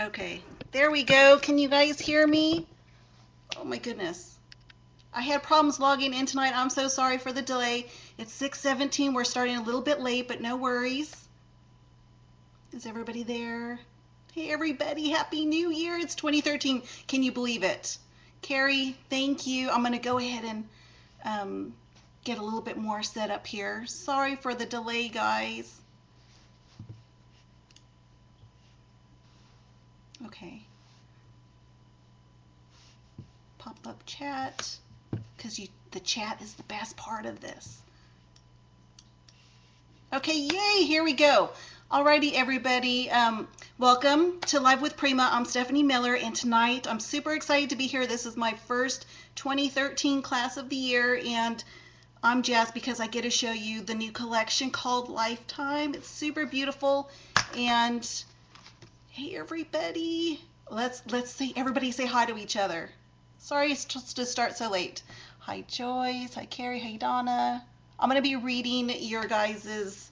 Okay, there we go. Can you guys hear me? Oh my goodness. I had problems logging in tonight. I'm so sorry for the delay. It's 6:17. We're starting a little bit late, but no worries. Is everybody there? Hey everybody, Happy New Year. It's 2013. Can you believe it? Carrie, thank you. I'm going to go ahead and get a little bit more set up here. Sorry for the delay, guys. Okay. Pop up chat, because the chat is the best part of this. Okay, yay, here we go. Alrighty, everybody. Welcome to Live with Prima. I'm Stephanie Miller, and tonight I'm super excited to be here. This is my first 2013 class of the year, and I'm jazzed because I get to show you the new collection called Lifetime. It's super beautiful, and hey, everybody. Let's say everybody say hi to each other. Sorry to start so late. Hi, Joyce. Hi, Carrie. Hi, Donna. I'm going to be reading your guys's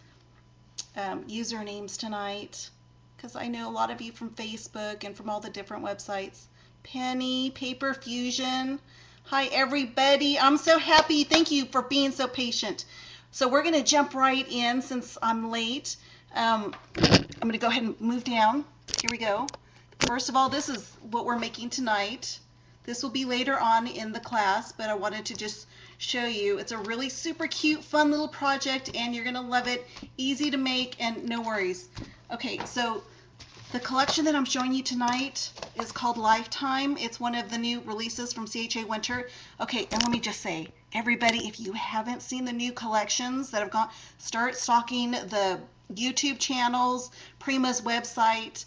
usernames tonight because I know a lot of you from Facebook and from all the different websites. Penny, Paper Fusion. Hi, everybody. I'm so happy. Thank you for being so patient. So we're going to jump right in since I'm late. I'm going to go ahead and move down. Here we go. First of all, this is what we're making tonight. This will be later on in the class, but I wanted to just show you. It's a really super cute, fun little project, and you're going to love it. Easy to make, and no worries. Okay, so the collection that I'm showing you tonight is called Lifetime. It's one of the new releases from CHA Winter. Okay, and let me just say, everybody, if you haven't seen the new collections that have gone, start stalking the YouTube channels, Prima's website.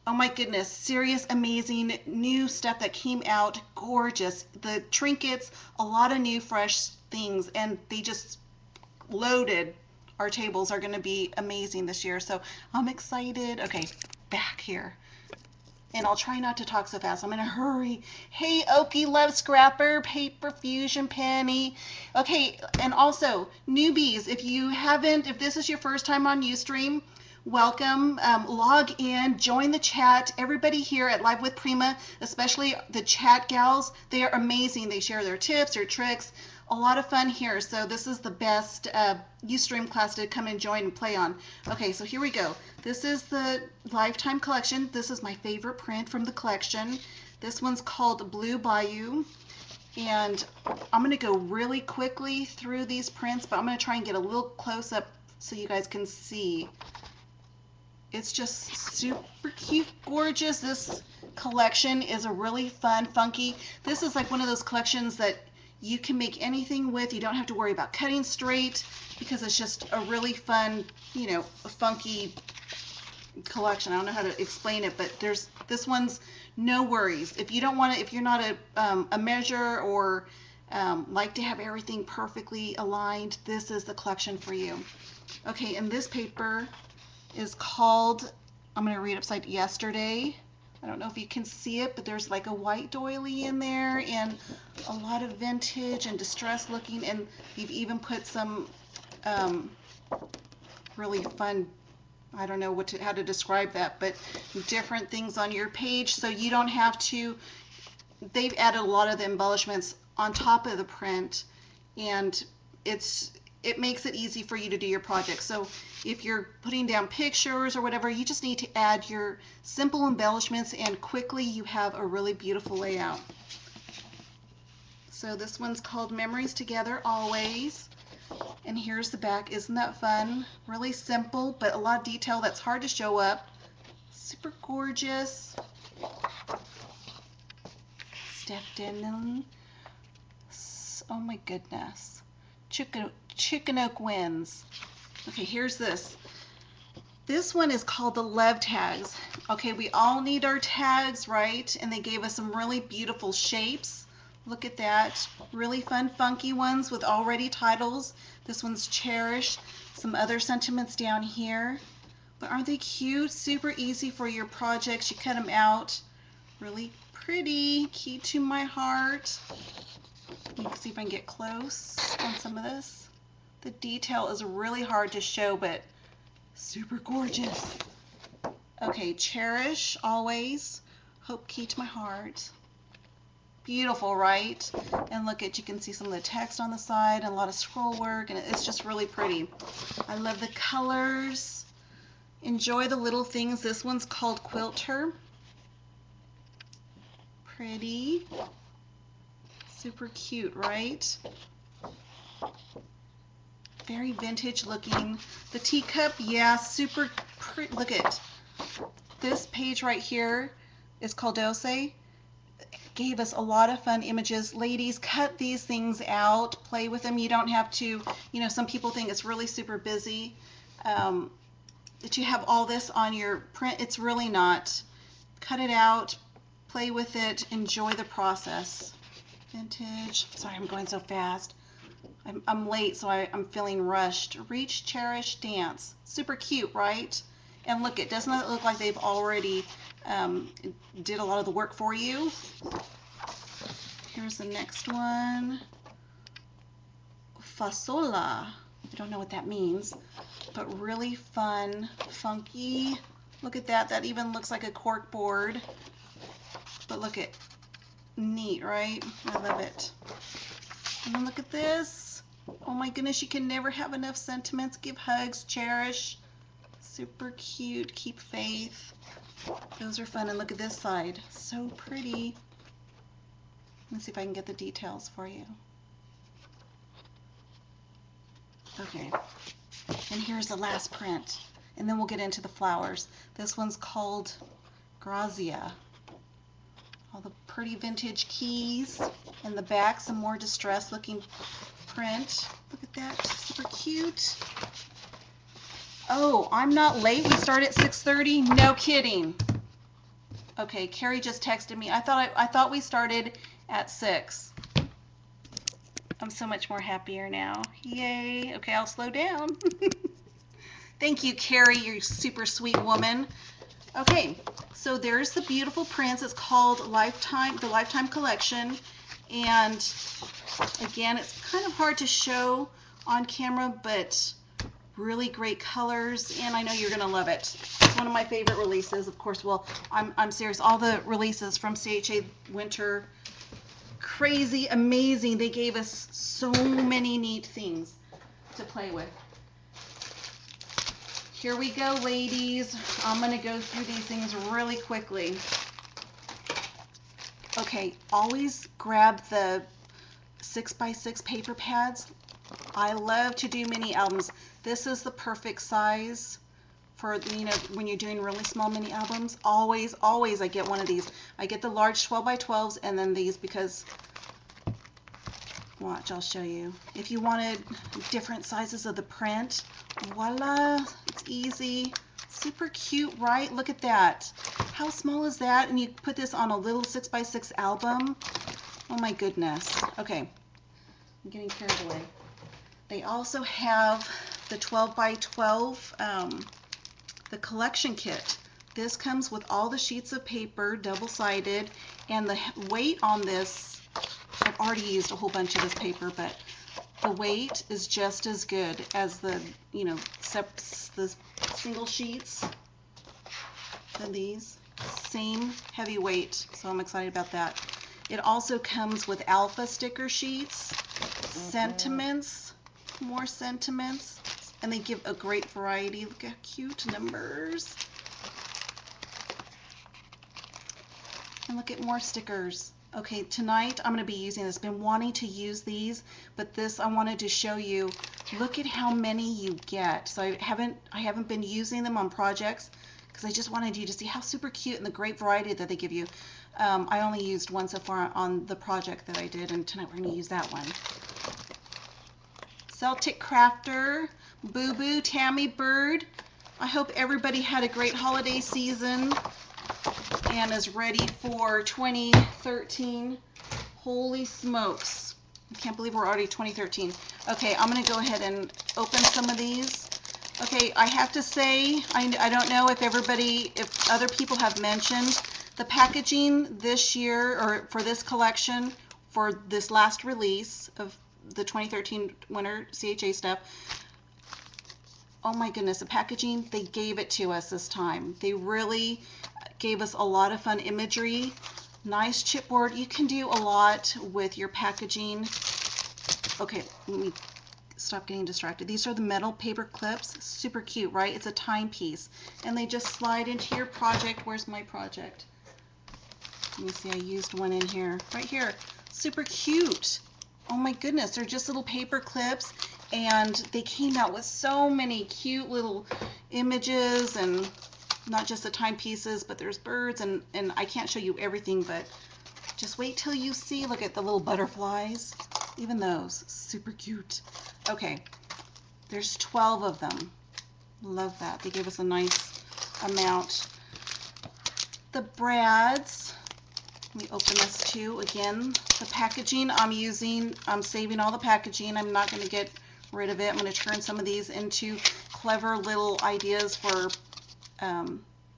Oh my goodness, serious, amazing new stuff that came out, gorgeous. The trinkets, a lot of new, fresh things, and they just loaded. Our tables are going to be amazing this year, so I'm excited. Okay, back here. And I'll try not to talk so fast. I'm going to hurry. Hey, Okie Love Scrapper, Paper Fusion, Penny. Okay, and also, newbies, if this is your first time on Ustream, welcome. Log in, join the chat. Everybody here at Live with Prima, especially the chat gals, they are amazing. They share their tips, their tricks. A lot of fun here. So this is the best Ustream class to come and join and play on. Okay, so here we go. This is the Lifetime collection. This is my favorite print from the collection. This one's called Blue Bayou. And I'm going to go really quickly through these prints, but I'm going to try and get a little close up so you guys can see. It's just super cute, gorgeous. This collection is a really fun, funky. This is like one of those collections that you can make anything with. You don't have to worry about cutting straight because it's just a really fun, a funky collection. I don't know how to explain it, but this one's no worries. If you don't want to, if you're not a measure or like to have everything perfectly aligned, this is the collection for you. Okay, and this paper is called, I'm going to read upside Yesterday. I don't know if you can see it, but there's like a white doily in there and a lot of vintage and distressed looking, and you've even put some really fun, I don't know how to describe that, but different things on your page, so you don't have to, they've added a lot of the embellishments on top of the print, and it makes it easy for you to do your project. So if you're putting down pictures or whatever, you just need to add your simple embellishments, and quickly you have a really beautiful layout. So this one's called Memories Together Always. And here's the back. Isn't that fun? Really simple, but a lot of detail that's hard to show up. Super gorgeous. Stepped in. Oh my goodness. Chicken Oak wins. Okay, here's this. This one is called the Love Tags. Okay, we all need our tags, right? And they gave us some really beautiful shapes. Look at that. Really fun, funky ones with already titles. This one's Cherish. Some other sentiments down here. But aren't they cute? Super easy for your projects. You cut them out. Really pretty. Key to my heart. You can see if I can get close on some of this. The detail is really hard to show, but super gorgeous. Okay, cherish always, hope key to my heart. Beautiful, right? And look at, you can see some of the text on the side and a lot of scroll work, and it's just really pretty. I love the colors. Enjoy the little things. This one's called Quilter. Pretty. Super cute, right? Very vintage looking. The teacup, yeah, super pretty. Look at this page right here is called Dose. Gave us a lot of fun images. Ladies, cut these things out, play with them. You don't have to, you know, some people think it's really super busy that you have all this on your print. It's really not. Cut it out, play with it, enjoy the process. Vintage. Sorry, I'm going so fast. I'm late, so I'm feeling rushed. Reach, cherish, dance. Super cute, right? And look, doesn't it look like they've already did a lot of the work for you? Here's the next one. Fasola. I don't know what that means, but really fun, funky. Look at that. That even looks like a cork board. But look at, neat, right? I love it. And then look at this. Oh my goodness, you can never have enough sentiments. Give hugs, cherish. Super cute. Keep faith. Those are fun. And look at this side. So pretty. Let's see if I can get the details for you. Okay. And here's the last print. And then we'll get into the flowers. This one's called Grazia. All the pretty vintage keys. In the back, some more distressed looking print. Look at that. Super cute. Oh, I'm not late. We start at 6:30. No kidding. Okay, Carrie just texted me. I thought we started at 6. I'm so much more happier now. Yay. Okay, I'll slow down. Thank you, Carrie. You're a super sweet woman. Okay, so there's the beautiful prints. It's called the Lifetime Collection. And again, it's kind of hard to show on camera, but really great colors, and I know you're gonna love it. It's one of my favorite releases, of course. Well, I'm serious. All the releases from CHA Winter, crazy, amazing. They gave us so many neat things to play with. Here we go, ladies. I'm gonna go through these things really quickly. Okay, always grab the 6x6 paper pads. I love to do mini albums. This is the perfect size for, you know, when you're doing really small mini albums. Always I get one of these. I get the large 12x12s and then these because, watch, I'll show you. If you wanted different sizes of the print, voila, it's easy. Super cute, right? Look at that. How small is that? And you put this on a little 6x6 album. Oh my goodness. Okay, I'm getting carried away. They also have the 12x12, the collection kit. This comes with all the sheets of paper, double-sided, and the weight on this, I've already used a whole bunch of this paper, but the weight is just as good as the, you know, the single sheets than these. Same heavy weight, so I'm excited about that. It also comes with alpha sticker sheets, sentiments, more sentiments, and they give a great variety. Look at cute numbers. And look at more stickers. Okay, tonight I'm going to be using this. Been wanting to use these, but this I wanted to show you. Look at how many you get. So I haven't been using them on projects because I just wanted you to see how super cute and the great variety that they give you. I only used one so far on the project that I did, and tonight we're going to use that one. Celtic Crafter, Boo Boo, Tammy Bird. I hope everybody had a great holiday season and is ready for 2013. Holy smokes. I can't believe we're already 2013. Okay, I'm going to go ahead and open some of these. Okay, I have to say, I don't know if other people have mentioned the packaging this year, or for this collection, for this last release of the 2013 winter CHA stuff. oh my goodness, the packaging, they gave it to us this time. They really gave us a lot of fun imagery. Nice chipboard. You can do a lot with your packaging. Okay, let me stop getting distracted. These are the metal paper clips. Super cute, right? It's a timepiece. And they just slide into your project. Where's my project? Let me see, I used one in here. Right here. Super cute. Oh my goodness, they're just little paper clips, and they came out with so many cute little images, and not just the timepieces, but there's birds, and I can't show you everything, but just wait till you see. Look at the little butterflies. Even those, super cute. Okay, there's 12 of them. Love that. They gave us a nice amount. The brads. Let me open this too. Again, the packaging I'm saving all the packaging. I'm not going to get rid of it. I'm going to turn some of these into clever little ideas for,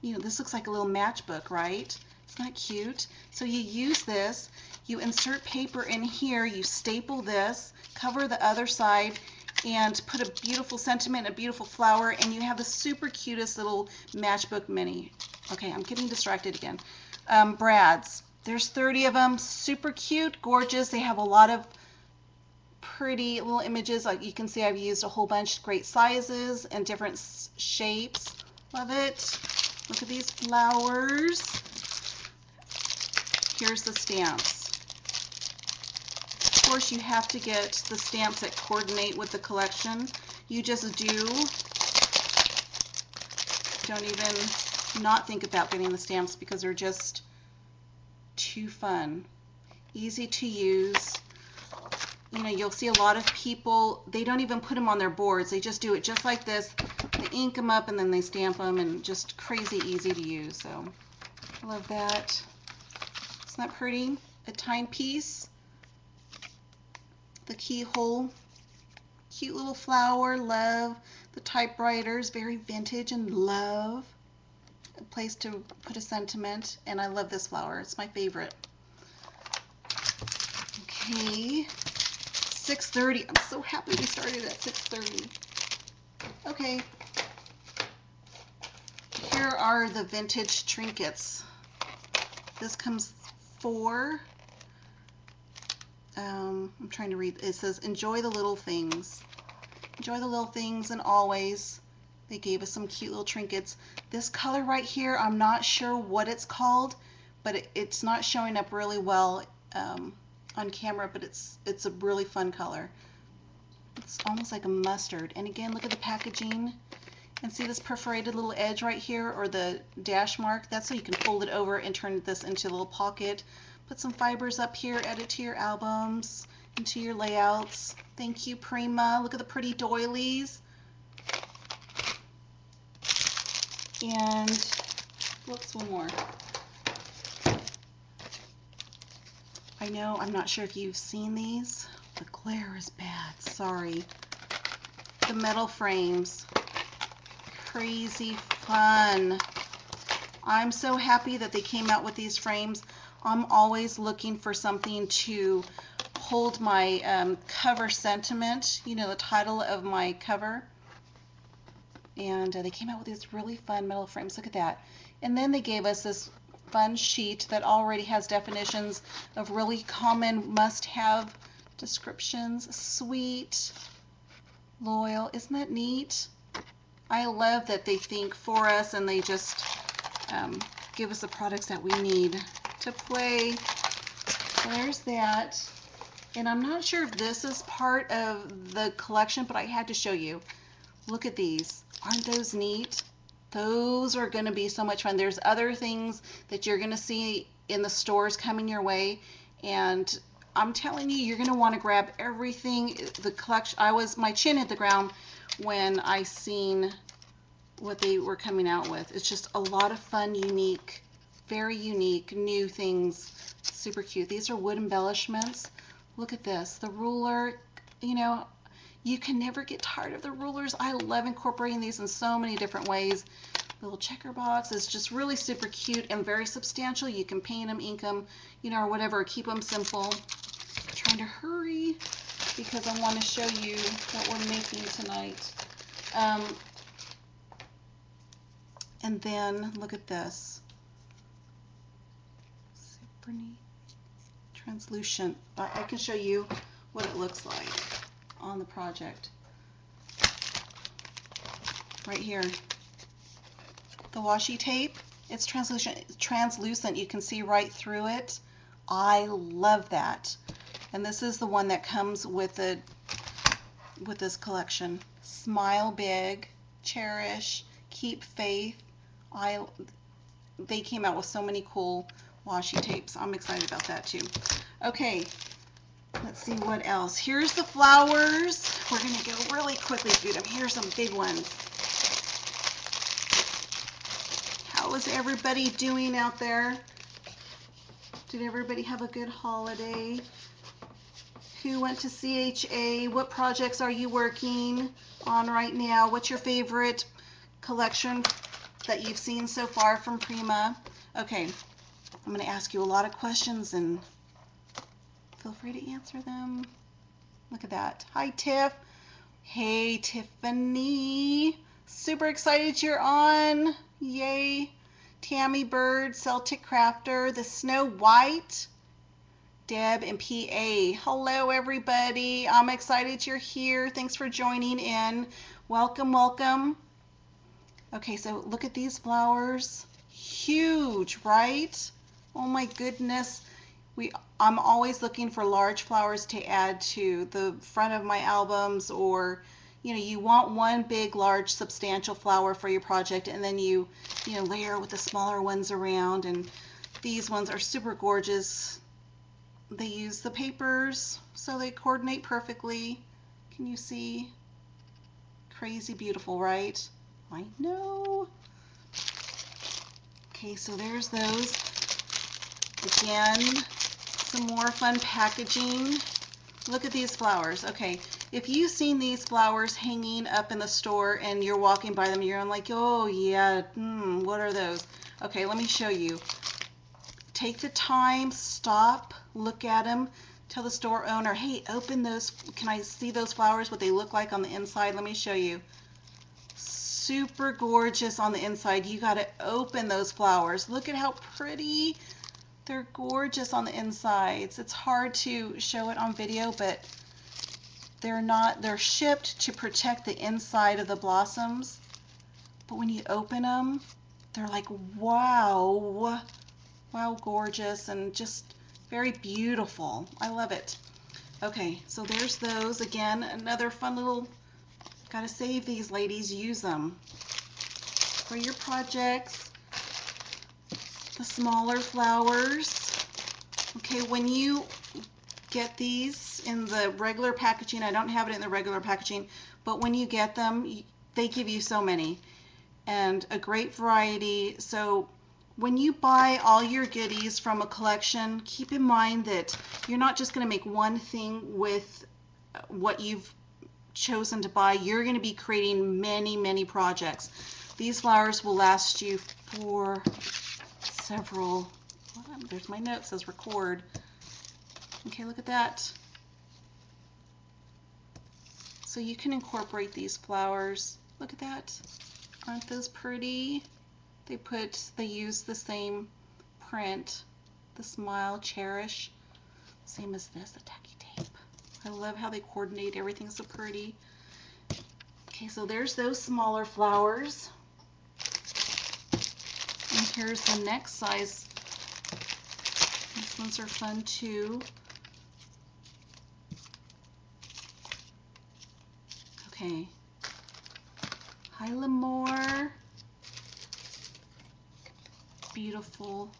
you know, this looks like a little matchbook, right? Isn't that cute? So you use this, you insert paper in here, you staple this, cover the other side, and put a beautiful sentiment, a beautiful flower, and you have the super cutest little matchbook mini. Okay, I'm getting distracted again. Brads. There's 30 of them. Super cute, gorgeous. They have a lot of pretty little images. Like you can see, I've used a whole bunch, great sizes and different shapes. Love it. Look at these flowers. Here's the stamps. Of course, you have to get the stamps that coordinate with the collection. You just do. Don't even not think about getting the stamps because they're just too fun. Easy to use. You know, you'll see a lot of people, they don't even put them on their boards. They just do it just like this. They ink them up and then they stamp them, and just crazy easy to use. So I love that. Isn't that pretty? A timepiece. The keyhole. Cute little flower. Love. The typewriters. Very vintage and love. A place to put a sentiment. And I love this flower. It's my favorite. Okay. 6:30. I'm so happy we started at 6:30. Okay. Here are the vintage trinkets. This comes 4. I'm trying to read. It says, enjoy the little things. Enjoy the little things, and always. They gave us some cute little trinkets. This color right here, I'm not sure what it's called, but it's not showing up really well on camera, but it's a really fun color. It's almost like a mustard. And again, look at the packaging. And see this perforated little edge right here, or the dash mark? That's so you can fold it over and turn this into a little pocket. Put some fibers up here, add it to your albums, into your layouts. Thank you, Prima. Look at the pretty doilies. And, whoops, one more. I know, I'm not sure if you've seen these. The glare is bad, sorry. The metal frames. Crazy fun. I'm so happy that they came out with these frames. I'm always looking for something to hold my cover sentiment, you know, the title of my cover. And they came out with these really fun metal frames. Look at that. And then they gave us this fun sheet that already has definitions of really common must-have descriptions. Sweet, loyal. Isn't that neat? I love that they think for us and they just give us the products that we need to play. So there's that. And I'm not sure if this is part of the collection, but I had to show you. Look at these. Aren't those neat? Those are going to be so much fun. There's other things that you're going to see in the stores coming your way, and I'm telling you, you're going to want to grab everything. The collection, my chin hit the ground when I seen what they were coming out with. It's just a lot of fun, unique, very unique, new things. Super cute. These are wood embellishments. Look at this. The ruler, you know, you can never get tired of the rulers. I love incorporating these in so many different ways. Little checker box is just really super cute and very substantial. You can paint them, ink them, you know, or whatever. Keep them simple. I'm trying to hurry because I want to show you what we're making tonight. And then look at this. Super neat. Translucent. I can show you what it looks like on the project. Right here. The washi tape, it's translucent. You can see right through it. I love that. And this is the one that comes with this collection. Smile big, cherish, keep faith. They came out with so many cool washi tapes. I'm excited about that too. Okay, let's see what else. Here's the flowers. We're gonna go really quickly through them. Here's some big ones. How is everybody doing out there? Did everybody have a good holiday? Who went to CHA? What projects are you working on right now? What's your favorite collection that you've seen so far from Prima? Okay, I'm going to ask you a lot of questions and feel free to answer them. Look at that. Hi, Tiff. Hey, Tiffany. Super excited you're on. Yay. Tammy Bird, Celtic Crafter, the Snow White, Deb, and PA. Hello, everybody. I'm excited you're here. Thanks for joining in. Welcome, welcome. Okay, so look at these flowers. Huge, right? Oh my goodness. I'm always looking for large flowers to add to the front of my albums, or you want one big, large, substantial flower for your project, and then you layer with the smaller ones around. And these ones are super gorgeous. They use the papers, so they coordinate perfectly. Can you see? Crazy beautiful, right? I know. Okay, so there's those. Again, some more fun packaging. Look at these flowers. Okay, if you've seen these flowers hanging up in the store and you're walking by them, you're like, oh yeah, what are those? Okay, let me show you. Take the time, stop, look at them, tell the store owner, hey, open those. Can I see those flowers, what they look like on the inside? Let me show you. Super gorgeous on the inside. You got to open those flowers. Look at how pretty. They're gorgeous on the insides. It's hard to show it on video, but they're shipped to protect the inside of the blossoms. But when you open them, they're like, wow, gorgeous, and just very beautiful. I love it. Okay, so there's those. Again, another fun little, gotta save these, ladies, use them for your projects. The smaller flowers. Okay, when you get these in the regular packaging, I don't have it in the regular packaging, but when you get them, they give you so many and a great variety. So when you buy all your goodies from a collection, keep in mind that you're not just going to make one thing with what you've chosen to buy. You're going to be creating many, many projects. These flowers will last you for several, there's my note, says record. Okay, look at that. So you can incorporate these flowers. Look at that. Aren't those pretty? They use the same print, the Smile, Cherish, same as this, the tacky tape. I love how they coordinate everything so pretty. Okay, so there's those smaller flowers. And here's the next size. These ones are fun too. Okay. Hi, Lamore. Beautiful,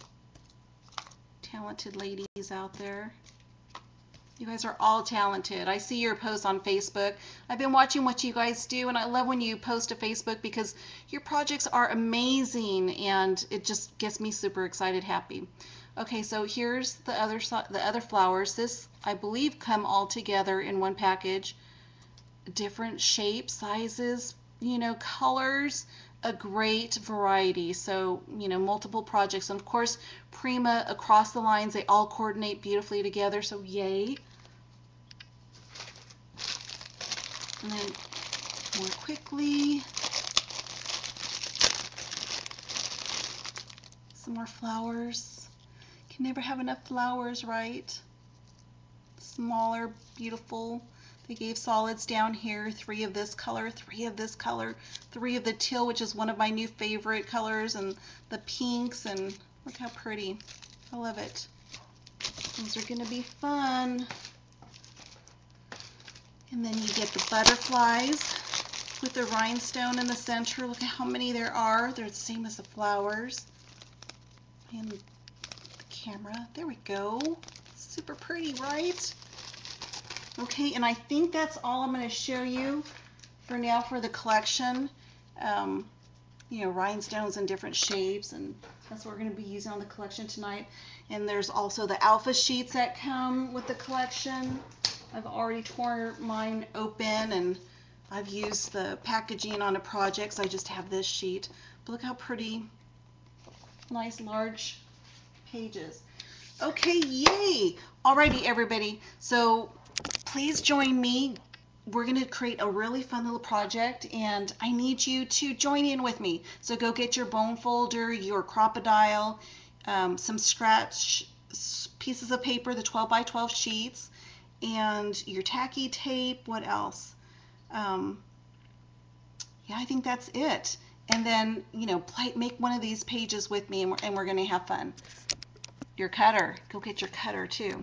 talented ladies out there. You guys are all talented. I see your posts on Facebook. I've been watching what you guys do, and I love when you post to Facebook because your projects are amazing, and it just gets me super excited, happy. Okay, so here's the other flowers. This, I believe, come all together in one package. Different shapes, sizes, colors, a great variety. So, multiple projects. And of course, Prima, across the lines, they all coordinate beautifully together, so yay. And then more quickly, Some more flowers. Can never have enough flowers, right? Smaller, beautiful. They gave solids down here, 3 of this color, 3 of this color, 3 of the teal, which is one of my new favorite colors, and the pinks, and look how pretty. I love it. These are going to be fun. And then you get the butterflies with the rhinestone in the center. Look at how many there are. They're the same as the flowers. And the camera. There we go. Super pretty, right? Okay, and I think that's all I'm going to show you for now for the collection. You know, rhinestones in different shapes, and that's what we're going to be using on the collection tonight. And there's also the alpha sheets that come with the collection. I've already torn mine open, and I've used the packaging on a project, so I just have this sheet. But look how pretty, nice large pages. Okay, yay! Alrighty, everybody. So please join me. We're going to create a really fun little project, and I need you to join in with me. So go get your bone folder, your crocodile, some scratch pieces of paper, the 12 by 12 sheets, and your tacky tape. What else? Yeah, I think that's it. And then, you know, make one of these pages with me, and we're going to have fun. Your cutter. Go get your cutter too.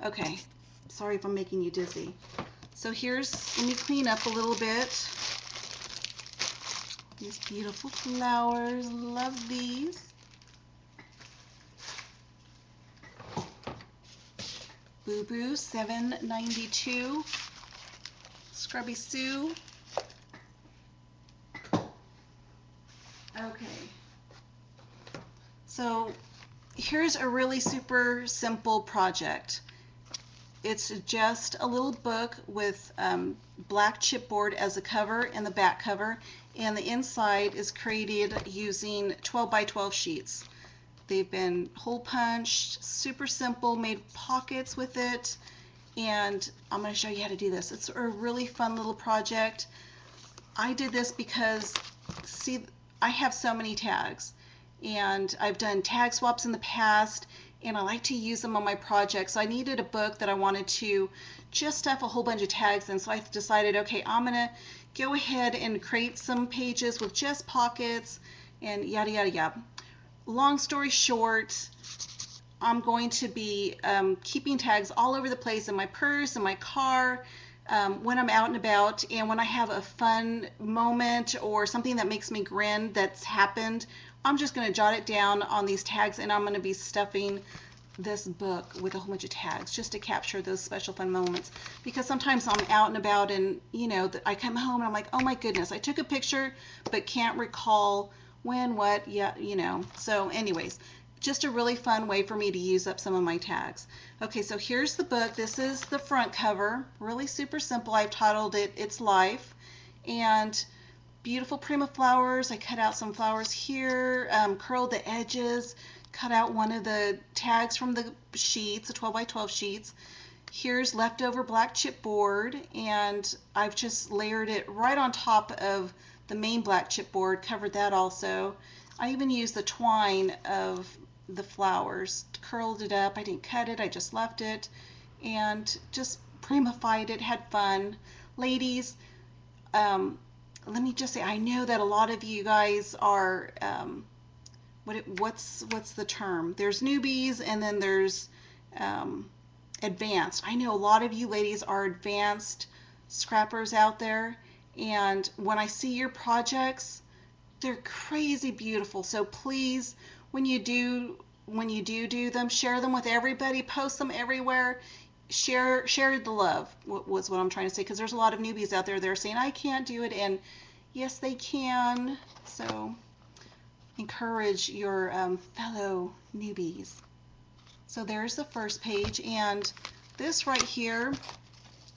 Okay. Sorry if I'm making you dizzy. So let me clean up a little bit. These beautiful flowers. Love these. Boo Boo, $7.92. Scrubby Sue. Okay. So here's a really super simple project. It's just a little book with black chipboard as a cover and the back cover, and the inside is created using 12 by 12 sheets. They've been hole punched, super simple, made pockets with it, and I'm going to show you how to do this. It's a really fun little project. I did this because, see, I have so many tags, and I've done tag swaps in the past, and I like to use them on my projects. So I needed a book that I wanted to just stuff a whole bunch of tags in. So I decided, okay, I'm gonna go ahead and create some pages with just pockets and yada yada yada. Long story short, I'm going to be keeping tags all over the place in my purse, in my car, when I'm out and about, and when I have a fun moment or something that makes me grin that's happened, I'm just going to jot it down on these tags, and I'm going to be stuffing this book with a whole bunch of tags just to capture those special fun moments. Because sometimes I'm out and about, and you know, I come home and I'm like, oh my goodness, I took a picture but can't recall when, what, yeah, you know. So anyways, just a really fun way for me to use up some of my tags. Okay, so here's the book. This is the front cover. Really super simple. I've titled it It's Life. And beautiful Prima flowers. I cut out some flowers here, curled the edges, cut out one of the tags from the sheets, the 12 by 12 sheets. Here's leftover black chipboard, and I've just layered it right on top of the main black chipboard, covered that also. I even used the twine of the flowers, curled it up. I didn't cut it, I just left it, and just primified it, had fun. Ladies, let me just say, I know that a lot of you guys are, what's the term? There's newbies, and then there's advanced. I know a lot of you ladies are advanced scrappers out there, and when I see your projects, they're crazy beautiful. So please, when you do them, share them with everybody, post them everywhere. Share the love was what I'm trying to say, because there's a lot of newbies out there that are saying I can't do it, and yes they can. So encourage your fellow newbies. So there's the first page, and this right here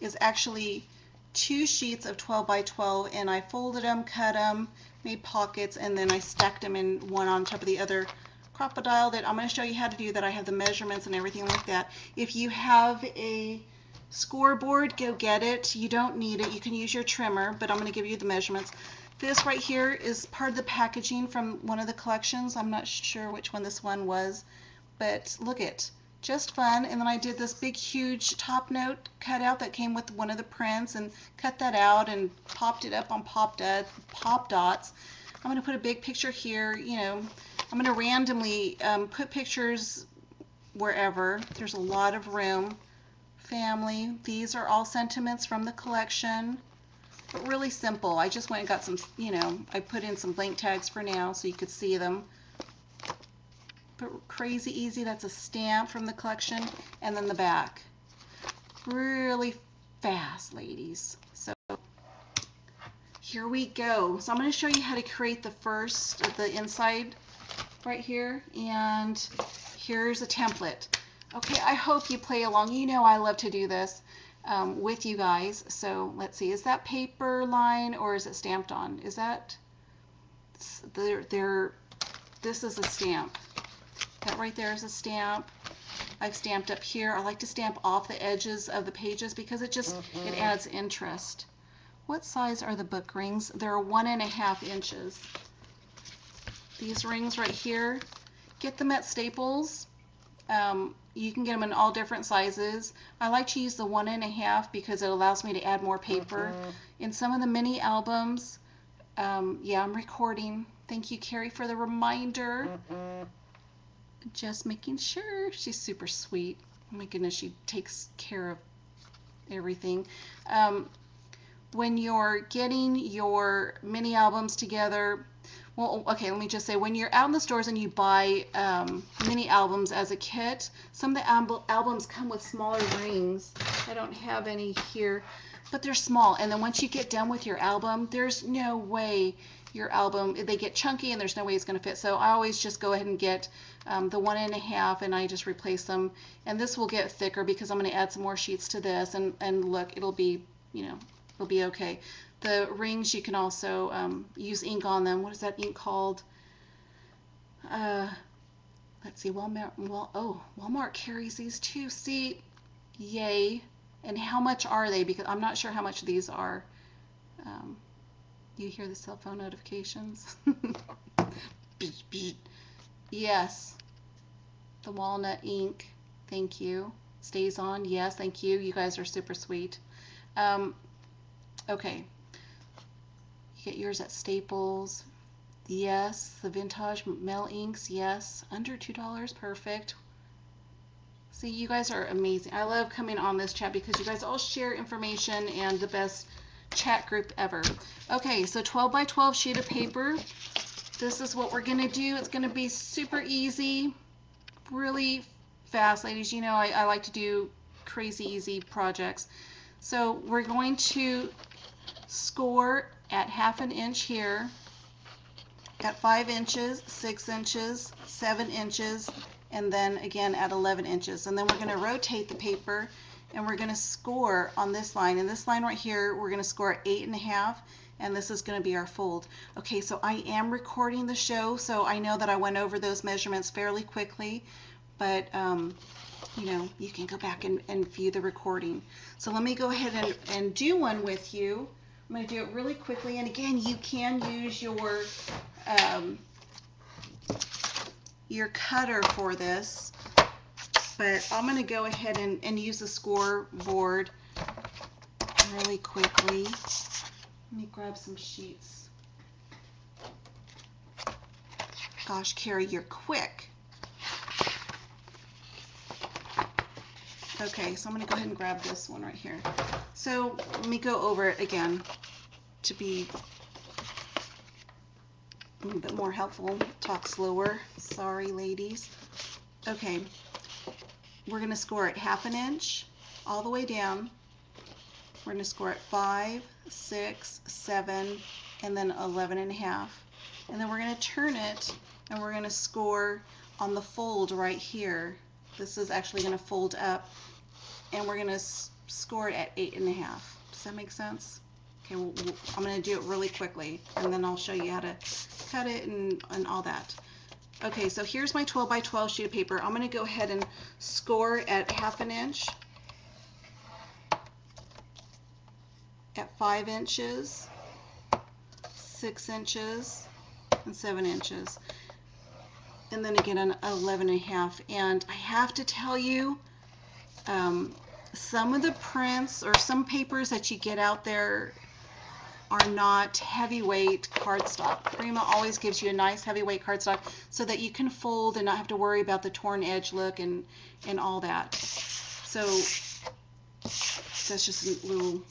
is actually 2 sheets of 12 by 12, and I folded them, cut them, made pockets, and then I stacked them in one on top of the other. Crocodile that I'm going to show you how to do that. I have the measurements and everything like that. If you have a scoreboard, go get it. You don't need it. You can use your trimmer, but I'm going to give you the measurements. This right here is part of the packaging from one of the collections. I'm not sure which one this one was, but look it, just fun. And then I did this big huge top note cutout that came with one of the prints and cut that out and popped it up on pop dots. I'm going to put a big picture here. You know, I'm going to randomly put pictures wherever. There's a lot of room. Family. These are all sentiments from the collection. But really simple. I just went and got some, you know, I put in some blank tags for now so you could see them. But crazy easy. That's a stamp from the collection. And then the back. Really fast, ladies. So here we go. So I'm going to show you how to create the inside right here. And here's a template. Okay, I hope you play along. You know I love to do this with you guys. So let's see, is that paper line or is it stamped on? Is that, this is a stamp. That right there is a stamp. I've stamped up here. I like to stamp off the edges of the pages because it adds interest. What size are the book rings? They're 1.5 inches. These rings right here, get them at Staples. You can get them in all different sizes. I like to use the 1.5 because it allows me to add more paper. In some of the mini albums, yeah, I'm recording. Thank you, Carrie, for the reminder. Just making sure. She's super sweet. Oh my goodness, she takes care of everything. When you're getting your mini albums together, well, okay, let me just say, when you're out in the stores and you buy mini albums as a kit, some of the albums come with smaller rings. I don't have any here, but they're small. And then once you get done with your album, there's no way your album, they get chunky and there's no way it's going to fit. So I always just go ahead and get the 1.5 and I just replace them. And this will get thicker because I'm going to add some more sheets to this. And look, it'll be, you know, it'll be okay. The rings, you can also use ink on them. What is that ink called? Let's see, Walmart carries these too. See, yay. And how much are they? Because I'm not sure how much these are. You hear the cell phone notifications? Yes. The walnut ink. Thank you. Stays on. Yes, thank you. You guys are super sweet. Okay. You get yours at Staples. Yes. The vintage Mel inks. Yes. Under $2. Perfect. See, you guys are amazing. I love coming on this chat because you guys all share information and the best chat group ever. Okay, so 12 by 12 sheet of paper. This is what we're going to do. It's going to be super easy, really fast, ladies. You know I like to do crazy easy projects. So we're going to score at 1/2 inch here, at 5 inches, 6 inches, 7 inches, and then again at 11 inches. And then we're going to rotate the paper and we're going to score on this line. And this line right here, we're going to score at 8.5, and this is going to be our fold. Okay, so I am recording the show, so I know that I went over those measurements fairly quickly, but you know, you can go back and view the recording. So let me go ahead and do one with you. I'm going to do it really quickly, and again, you can use your cutter for this, but I'm going to go ahead and use the scoreboard really quickly. Let me grab some sheets. Gosh, Carrie, you're quick. Okay, so I'm going to go ahead and grab this one right here. So let me go over it again to be a little bit more helpful. Talk slower. Sorry, ladies. Okay, we're going to score at 1/2 inch all the way down. We're going to score at 5, 6, 7, and then 11.5. And then we're going to turn it and we're going to score on the fold right here. This is actually going to fold up, and we're going to score it at 8.5. Does that make sense? Okay, I'm going to do it really quickly, and then I'll show you how to cut it and all that. Okay, so here's my 12 by 12 sheet of paper. I'm going to go ahead and score at 1/2 inch, at 5 inches, 6 inches, and 7 inches. And then again an 11.5. And I have to tell you, some of the prints or some papers that you get out there are not heavyweight cardstock. Prima always gives you a nice heavyweight cardstock so that you can fold and not have to worry about the torn edge look and all that. So that's just a little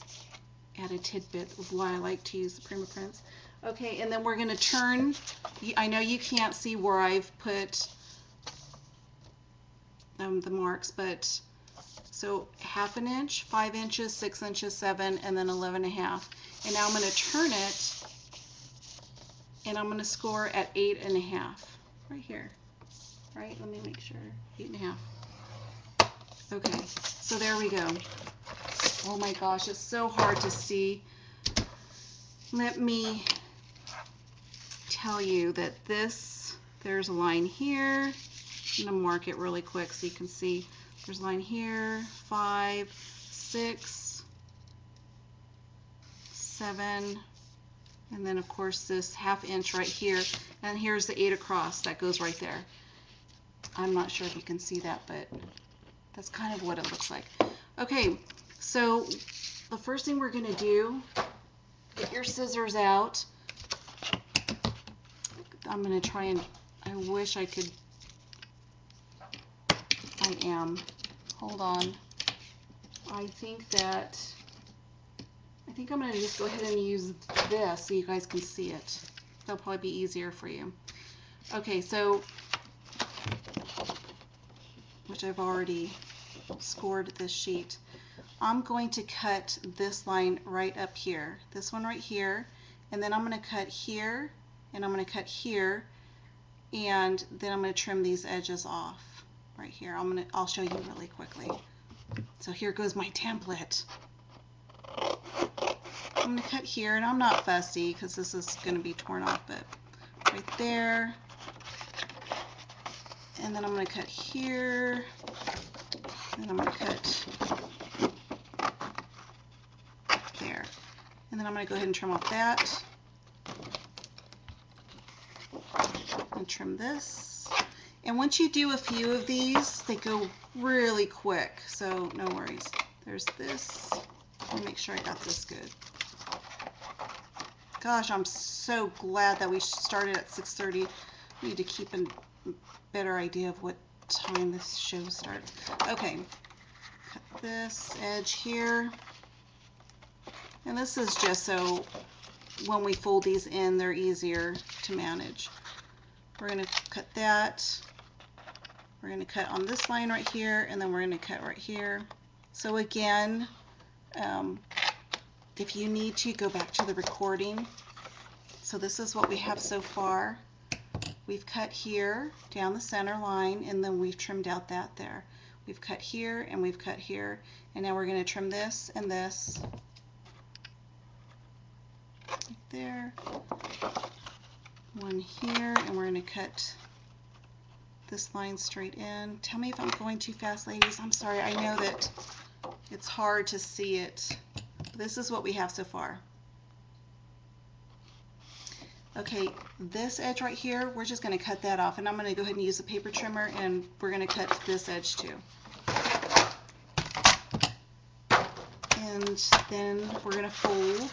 added tidbit of why I like to use the Prima prints. Okay, and then we're going to turn. I know you can't see where I've put the marks, but so 1/2 inch, 5 inches, 6 inches, 7, and then 11.5. And now I'm going to turn it, and I'm going to score at 8.5 right here. Right? Let me make sure. 8.5. Okay, so there we go. Oh my gosh, it's so hard to see. Let me tell you that there's a line here. I'm going to mark it really quick so you can see. There's a line here, 5, 6, 7, and then of course this 1/2 inch right here, and here's the 8 across that goes right there. I'm not sure if you can see that, but that's kind of what it looks like. Okay, so the first thing we're going to do, get your scissors out. I'm going to try and, I wish I could, I am. Hold on. I think I'm going to just go ahead and use this so you guys can see it. That'll probably be easier for you. Okay, so, which I've already scored this sheet. I'm going to cut this line right up here. This one right here. And then I'm going to cut here, and I'm going to cut here, and then I'm going to trim these edges off. Right here. I'll show you really quickly. So here goes my template. I'm going to cut here, and I'm not fussy because this is going to be torn off, but right there. And then I'm going to cut here, and I'm going to cut there. And then I'm going to go ahead and trim off that. And trim this. And once you do a few of these, they go really quick, so no worries. There's this. Let me make sure I got this good. Gosh, I'm so glad that we started at 6:30. We need to keep a better idea of what time this show starts. Okay, cut this edge here. And this is just so when we fold these in, they're easier to manage. We're going to cut that. We're going to cut on this line right here, and then we're going to cut right here. So again, if you need to, go back to the recording. So this is what we have so far. We've cut here down the center line, and then we've trimmed out that there. We've cut here, and we've cut here, and now we're going to trim this and this. Right there. One here, and we're going to cut this line straight in. Tell me if I'm going too fast, ladies. I'm sorry. I know that it's hard to see it. But this is what we have so far. Okay, this edge right here, we're just going to cut that off, and I'm going to go ahead and use a paper trimmer, and we're going to cut this edge too. And then we're going to fold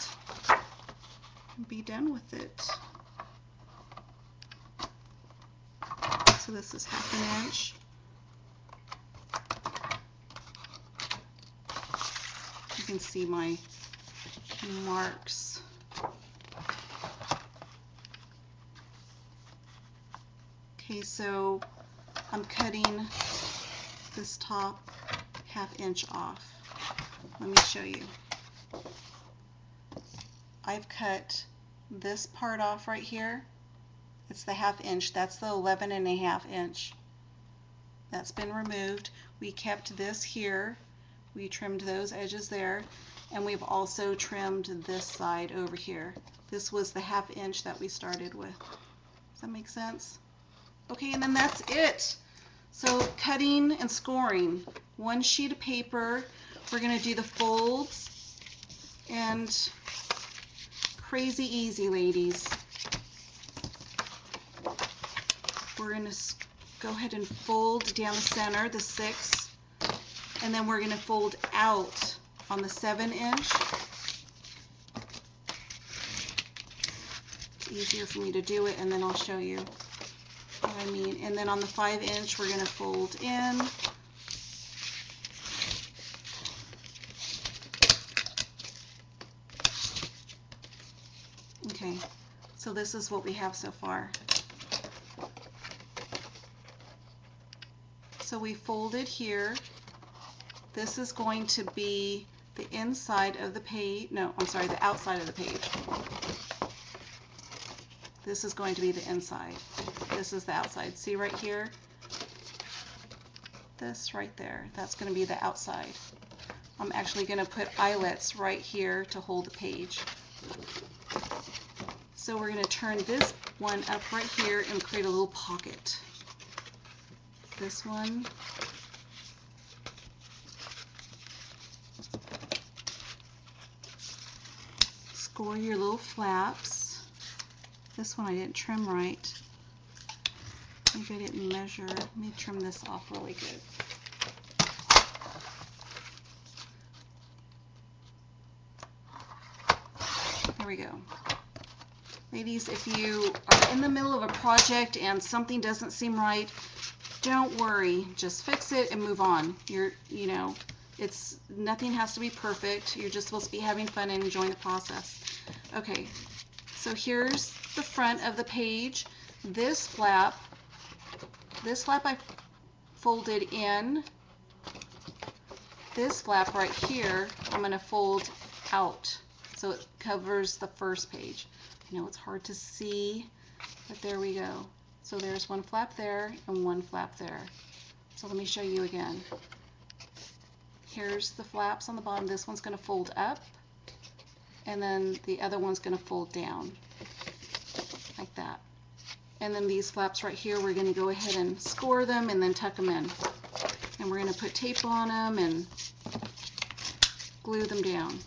and be done with it. So this is 1/2 inch. You can see my marks. Okay, so I'm cutting this top 1/2 inch off. Let me show you. I've cut this part off right here. It's the 1/2 inch. That's the 11.5 inch. That's been removed. We kept this here. We trimmed those edges there, and we've also trimmed this side over here. This was the 1/2 inch that we started with. Does that make sense? Okay, and then that's it. So cutting and scoring. One sheet of paper. We're going to do the folds and crazy easy, ladies. We're going to go ahead and fold down the center, the 6, and then we're going to fold out on the 7-inch. It's easier for me to do it, and then I'll show you what I mean. And then on the 5-inch, we're going to fold in. Okay, so this is what we have so far. So we folded here. This is going to be the inside of the page. No, I'm sorry, the outside of the page. This is going to be the inside. This is the outside. See right here? This right there. That's going to be the outside. I'm actually going to put eyelets right here to hold the page. So we're going to turn this one up right here and create a little pocket. This one. Score your little flaps. This one I didn't trim right. Maybe I didn't measure. Let me trim this off really good. There we go. Ladies, if you are in the middle of a project and something doesn't seem right, don't worry. Just fix it and move on. Nothing has to be perfect. You're just supposed to be having fun and enjoying the process. Okay, so here's the front of the page. This flap I folded in. This flap right here, I'm going to fold out so it covers the first page. I know it's hard to see, but there we go. So there's one flap there and one flap there. So let me show you again. Here's the flaps on the bottom. This one's going to fold up, and then the other one's going to fold down, like that. And then these flaps right here, we're going to go ahead and score them and then tuck them in. And we're going to put tape on them and glue them down.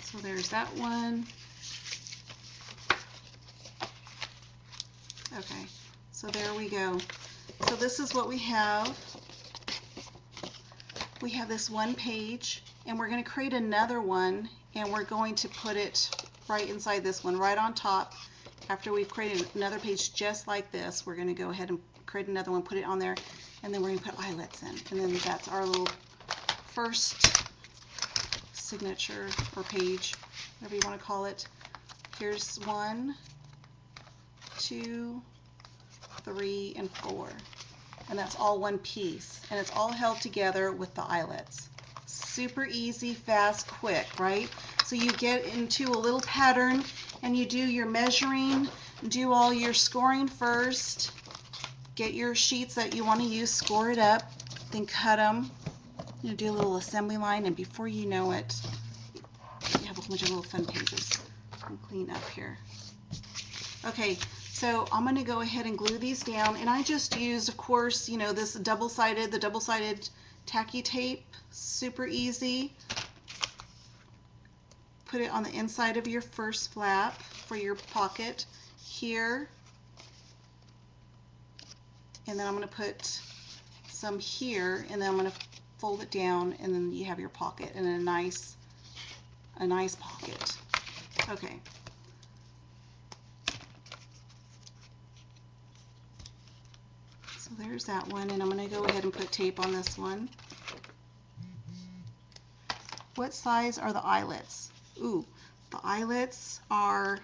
So there's that one. Okay, so there we go. So this is what we have. We have this one page, and we're going to create another one, and we're going to put it right inside this one, right on top. After we've created another page just like this, we're going to go ahead and create another one, put it on there, and then we're going to put eyelets in. And then that's our little first signature or page, whatever you want to call it. Here's 1, 2, 3, and 4. And that's all one piece. And it's all held together with the eyelets. Super easy, fast, quick, right? So you get into a little pattern and you do your measuring, do all your scoring first, get your sheets that you want to use, score it up, then cut them. You do a little assembly line, and before you know it, you have a bunch of little fun pages. I'll clean up here. Okay, so I'm going to go ahead and glue these down, and I just used, of course, this the double-sided tacky tape. Super easy. Put it on the inside of your first flap for your pocket here, and then I'm going to put some here, and then I'm going to fold it down, and then you have your pocket and a nice pocket. Okay. So there's that one, and I'm going to go ahead and put tape on this one. What size are the eyelets? Ooh, the eyelets are,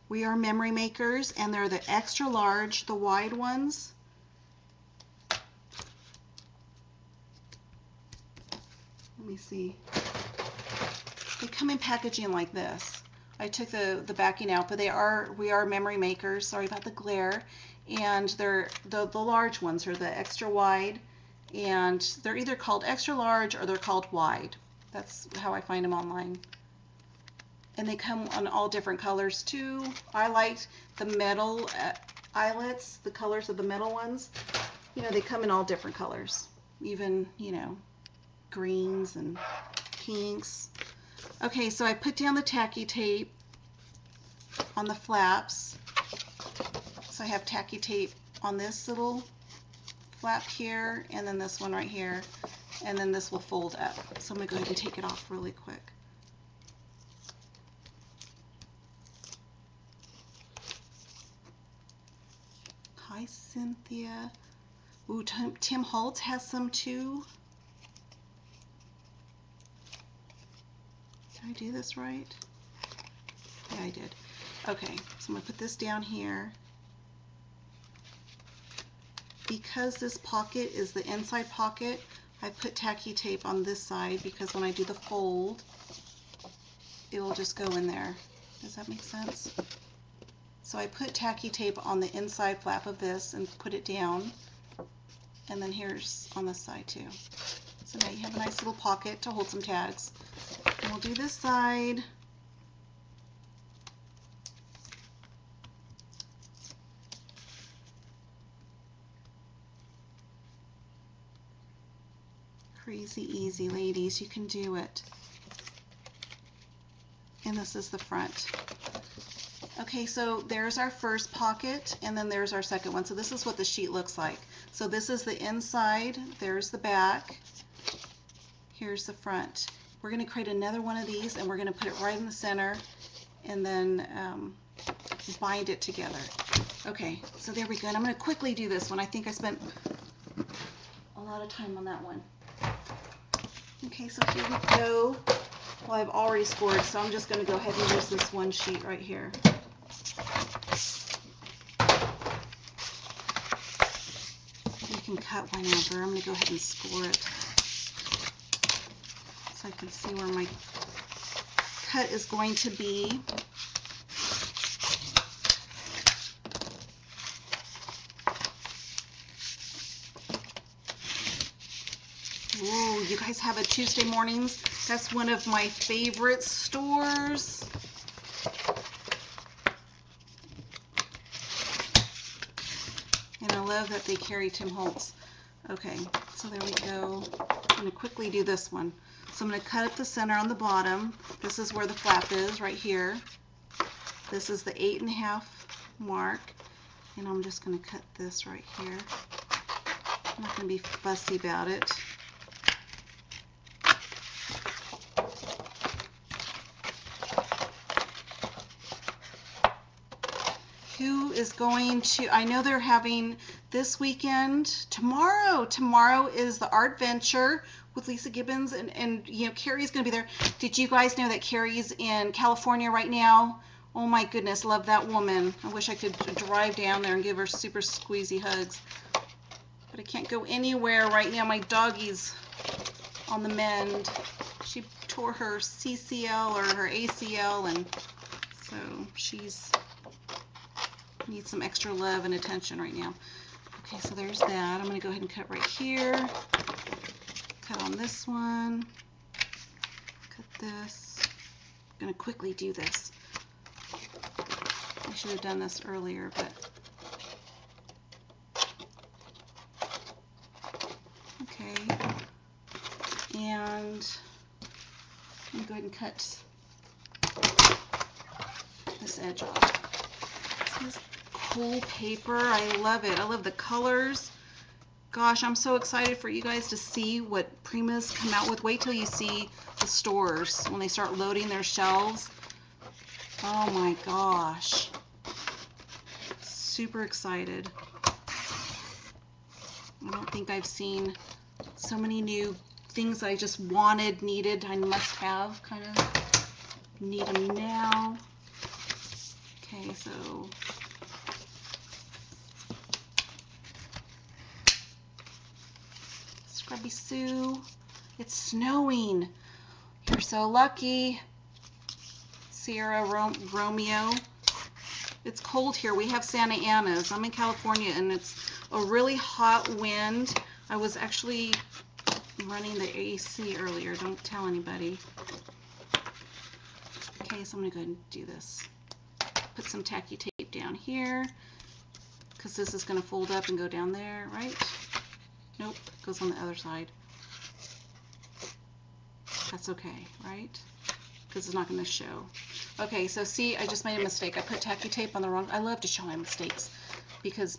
we are memory makers, and they're the extra large, the wide ones. Let me see. They come in packaging like this. I took the backing out, but we are memory makers. Sorry about the glare. And they're the large ones are the extra wide, and they're either called extra large or they're called wide. That's how I find them online. And they come on all different colors too. I liked the metal eyelets, the colors of the metal ones. They come in all different colors, even greens and pinks. Okay, so I put down the tacky tape on the flaps. So I have tacky tape on this little flap here, and then this one right here, and then this will fold up. So I'm going to go ahead and take it off really quick. Hi, Cynthia. Ooh, Tim Holtz has some too. Did I do this right? Yeah, I did. Okay, so I'm going to put this down here. Because this pocket is the inside pocket, I put tacky tape on this side because when I do the fold, it will just go in there. Does that make sense? So I put tacky tape on the inside flap of this and put it down. And then here's on this side too. So now you have a nice little pocket to hold some tags. And we'll do this side. Crazy easy, ladies, you can do it. And this is the front. Okay, so there's our first pocket, and then there's our second one. So this is what the sheet looks like. So this is the inside, there's the back, here's the front. We're going to create another one of these, and we're going to put it right in the center, and then bind it together. Okay, so there we go. And I'm going to quickly do this one. I think I spent a lot of time on that one. Okay, so here we go. Well, I've already scored, so I'm just going to go ahead and use this one sheet right here. You can cut whenever. I'm going to go ahead and score it so I can see where my cut is going to be. Ooh, you guys have a Tuesday Mornings. That's one of my favorite stores. And I love that they carry Tim Holtz. Okay, so there we go. I'm going to quickly do this one. So I'm going to cut up the center on the bottom. This is where the flap is, right here. This is the 8.5 mark. And I'm just going to cut this right here. I'm not going to be fussy about it. Who is going to, I know they're having this weekend, tomorrow is the Art Venture with Lisa Gibbons, and you know, Carrie's going to be there. Did you guys know that Carrie's in California right now? Oh my goodness, love that woman. I wish I could drive down there and give her super squeezy hugs. But I can't go anywhere right now. My doggie's on the mend. She tore her CCL or her ACL, and so she's needs some extra love and attention right now. Okay, so there's that. I'm going to go ahead and cut right here. Cut on this one. Cut this. I'm going to quickly do this. I should have done this earlier, but okay. And I'm going to go ahead and cut this edge off. This is cool paper. I love it. I love the colors. Gosh, I'm so excited for you guys to see what Prima's come out with. Wait till you see the stores when they start loading their shelves. Oh my gosh. Super excited. I don't think I've seen so many new things I just wanted, needed, I must have, kind of need them now. Okay, so Scrubby Sue, it's snowing. You're so lucky. Sierra Romeo. It's cold here. We have Santa Ana's. I'm in California and it's a really hot wind. I was actually running the AC earlier. Don't tell anybody. Okay, so I'm going to go ahead and do this. Put some tacky tape down here because this is going to fold up and go down there, right? Nope, goes on the other side. That's okay, right? because it's not going to show. Okay, so see, I just made a mistake. I put tacky tape on the wrong. I love to show my mistakes because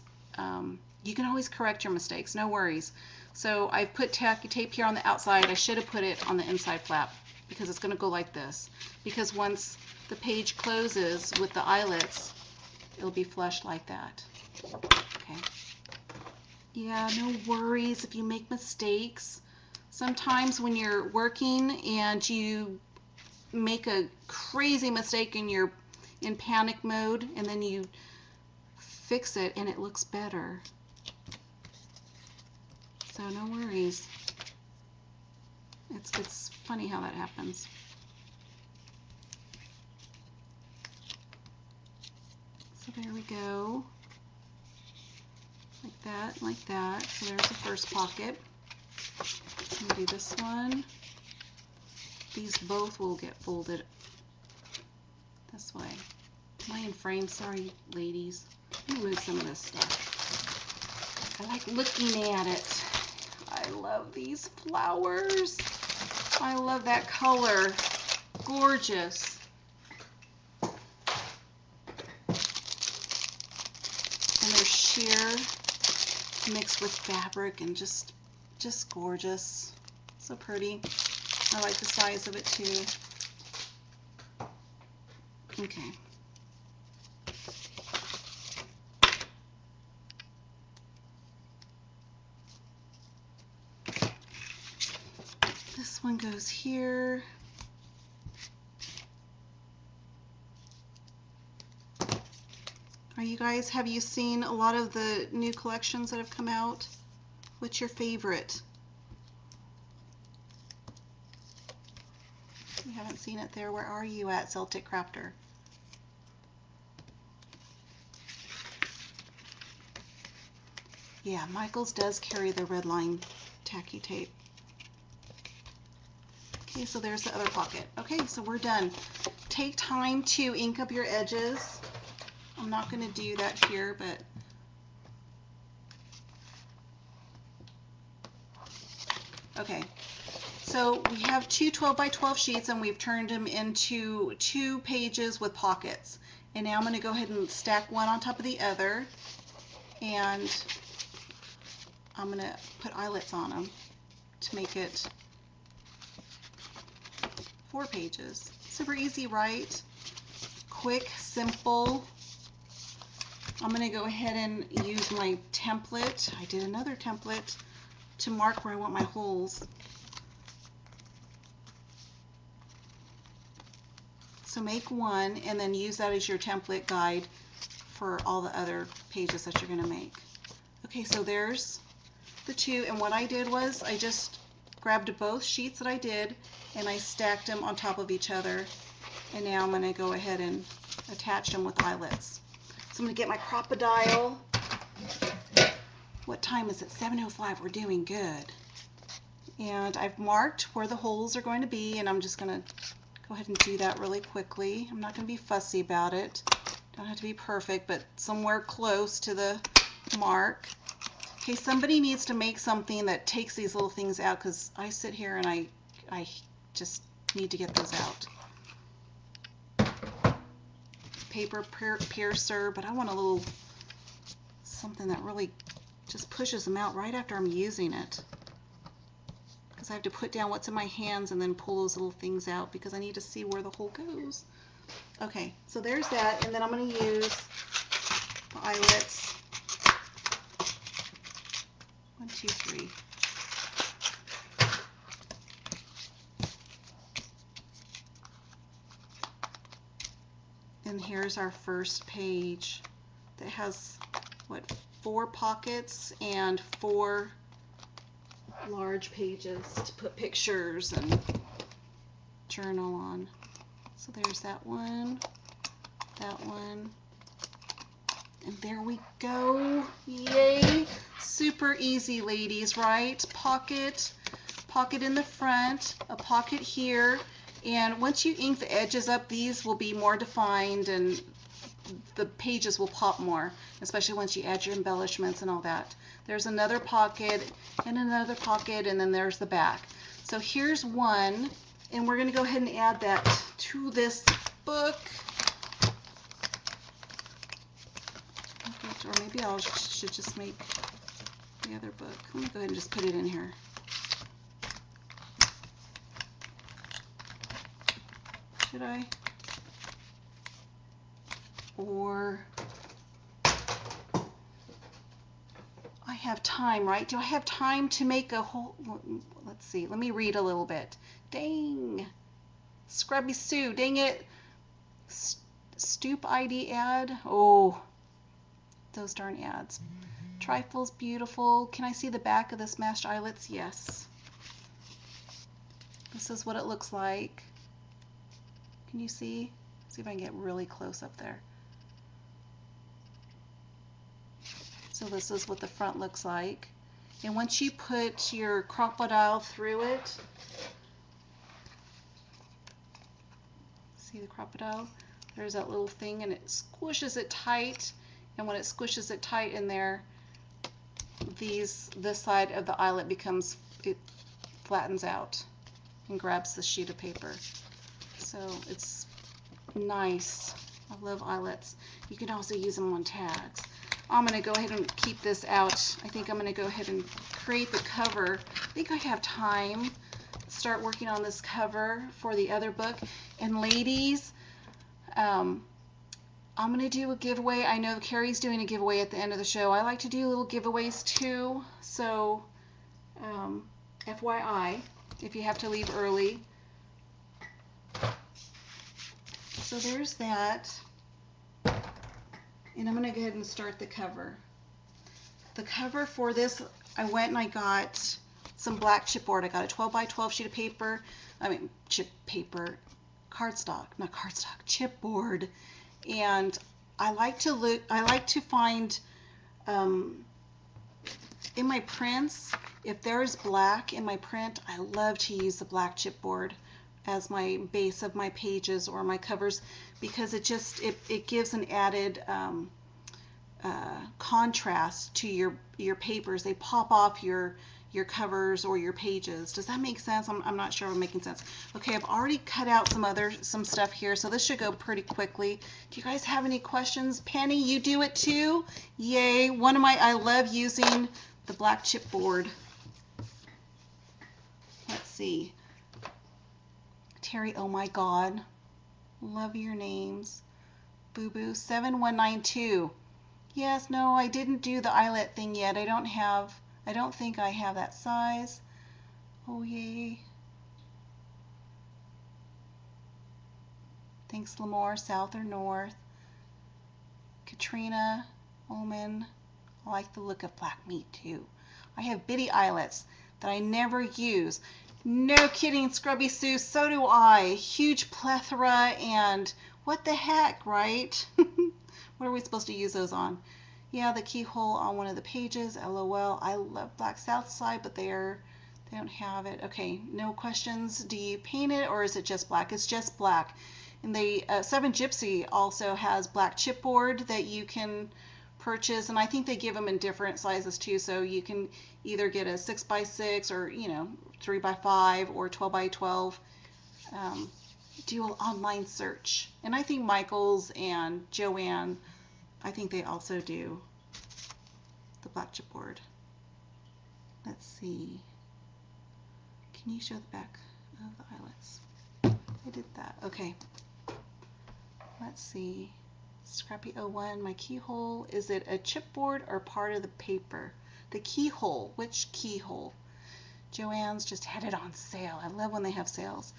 you can always correct your mistakes, no worries. So I put tacky tape here on the outside. I should have put it on the inside flap because it's going to go like this. Because once the page closes with the eyelets, it'll be flush like that. Okay. Yeah, no worries if you make mistakes. Sometimes when you're working and you make a crazy mistake and you're in panic mode, and then you fix it and it looks better. So no worries. It's funny how that happens. So there we go. Like that, like that. So there's the first pocket. I'm going to do this one. These both will get folded this way. Am I in frame? Sorry, ladies. Let me move some of this stuff. I like looking at it. I love these flowers. I love that color. Gorgeous. And they're sheer mixed with fabric and just gorgeous. So pretty. I like the size of it too. Okay. This one goes here. Have you seen a lot of the new collections that have come out? What's your favorite? You haven't seen it there. Where are you at, Celtic Crafter? Yeah, Michaels does carry the red line tacky tape. Okay, so there's the other pocket. Okay, so we're done. Take time to ink up your edges. I'm not going to do that here, but okay. So we have two 12 by 12 sheets and we've turned them into 2 pages with pockets. And now I'm going to go ahead and stack one on top of the other, and I'm going to put eyelets on them to make it 4 pages. Super easy, right? Quick, simple. I'm going to go ahead and use my template. I did another template to mark where I want my holes. So make one and then use that as your template guide for all the other pages that you're going to make. Okay, so there's the 2, and what I did was I just grabbed both sheets that I did and I stacked them on top of each other, and now I'm going to go ahead and attach them with eyelets. So I'm going to get my Crop-A-Dile. What time is it? 7:05. We're doing good. And I've marked where the holes are going to be, and I'm just going to go ahead and do that really quickly. I'm not going to be fussy about it. Don't have to be perfect, but somewhere close to the mark. Okay, somebody needs to make something that takes these little things out, because I sit here and I just need to get those out. Paper piercer, but I want a little something that really just pushes them out right after I'm using it, because I have to put down what's in my hands and then pull those little things out because I need to see where the hole goes. Okay, so there's that, and then I'm going to use the eyelets. 1, 2, 3. And here's our first page that has, what, 4 pockets and 4 large pages to put pictures and journal on. So there's that one, and there we go. Yay! Super easy, ladies, right? Pocket in the front, a pocket here. And once you ink the edges up, these will be more defined and the pages will pop more, especially once you add your embellishments and all that. There's another pocket and another pocket, and then there's the back. So here's one, And we're going to go ahead and add that to this book. Or maybe I should just make the other book. Let me go ahead and just put it in here. Should I? Or I have time, right? Do I have time to make a whole, let's see, let me read a little bit. Dang. Scrubby Sue, dang it. Stoop ID ad. Oh, those darn ads. Trifles, beautiful. Can I see the back of the smashed eyelets? Yes. This is what it looks like. Can you see? See if I can get really close up there. So this is what the front looks like. And once you put your crocodile through it, see the crocodile? There's that little thing and it squishes it tight. And when it squishes it tight in there, this side of the eyelet becomes, it flattens out and grabs the sheet of paper. So it's nice. I love eyelets. You can also use them on tags. I'm going to go ahead and keep this out. I think I'm going to go ahead and create the cover. I think I have time to start working on this cover for the other book. And ladies, I'm going to do a giveaway. I know Carrie's doing a giveaway at the end of the show. I like to do little giveaways too. So FYI, if you have to leave early. So there's that. And I'm going to go ahead and start the cover. The cover for this, I went and I got some black chipboard. I got a 12 by 12 sheet of paper. Cardstock, not cardstock, chipboard. And I like to find in my prints, if there's black in my print, I love to use the black chipboard as my base of my pages or my covers, because it gives an added contrast to your papers. They pop off your covers or your pages. Does that make sense? I'm not sure if I'm making sense. Okay, I've already cut out some stuff here, so this should go pretty quickly. Do you guys have any questions? Penny, you do it too? Yay. I love using the black chipboard. Let's see. Terry, oh my God. Love your names. Boo Boo 7192. Yes, no, I didn't do the eyelet thing yet. I don't think I have that size. Oh, yay. Thanks, Lamore, south or north. Katrina, Omen. I like the look of black meat, too. I have bitty eyelets that I never use. No kidding, Scrubby Sue, so do I. Huge plethora, and what the heck, right? What are we supposed to use those on? Yeah, the keyhole on one of the pages, LOL. I love black south side, but they don't have it. Okay, no questions. Do you paint it or is it just black? It's just black. And the 7 Gypsy also has black chipboard that you can purchase, and I think they give them in different sizes too, so you can either get a 6x6 or 3x5 or 12x12. Do an online search, and I think Michael's and Joanne, I think they also do the black chipboard. Let's see, can you show the back of the eyelets? I did that. Okay, let's see. Scrappy 01, my keyhole, is it a chipboard or part of the paper? The keyhole, which keyhole? Joanne's just had it on sale. I love when they have sales.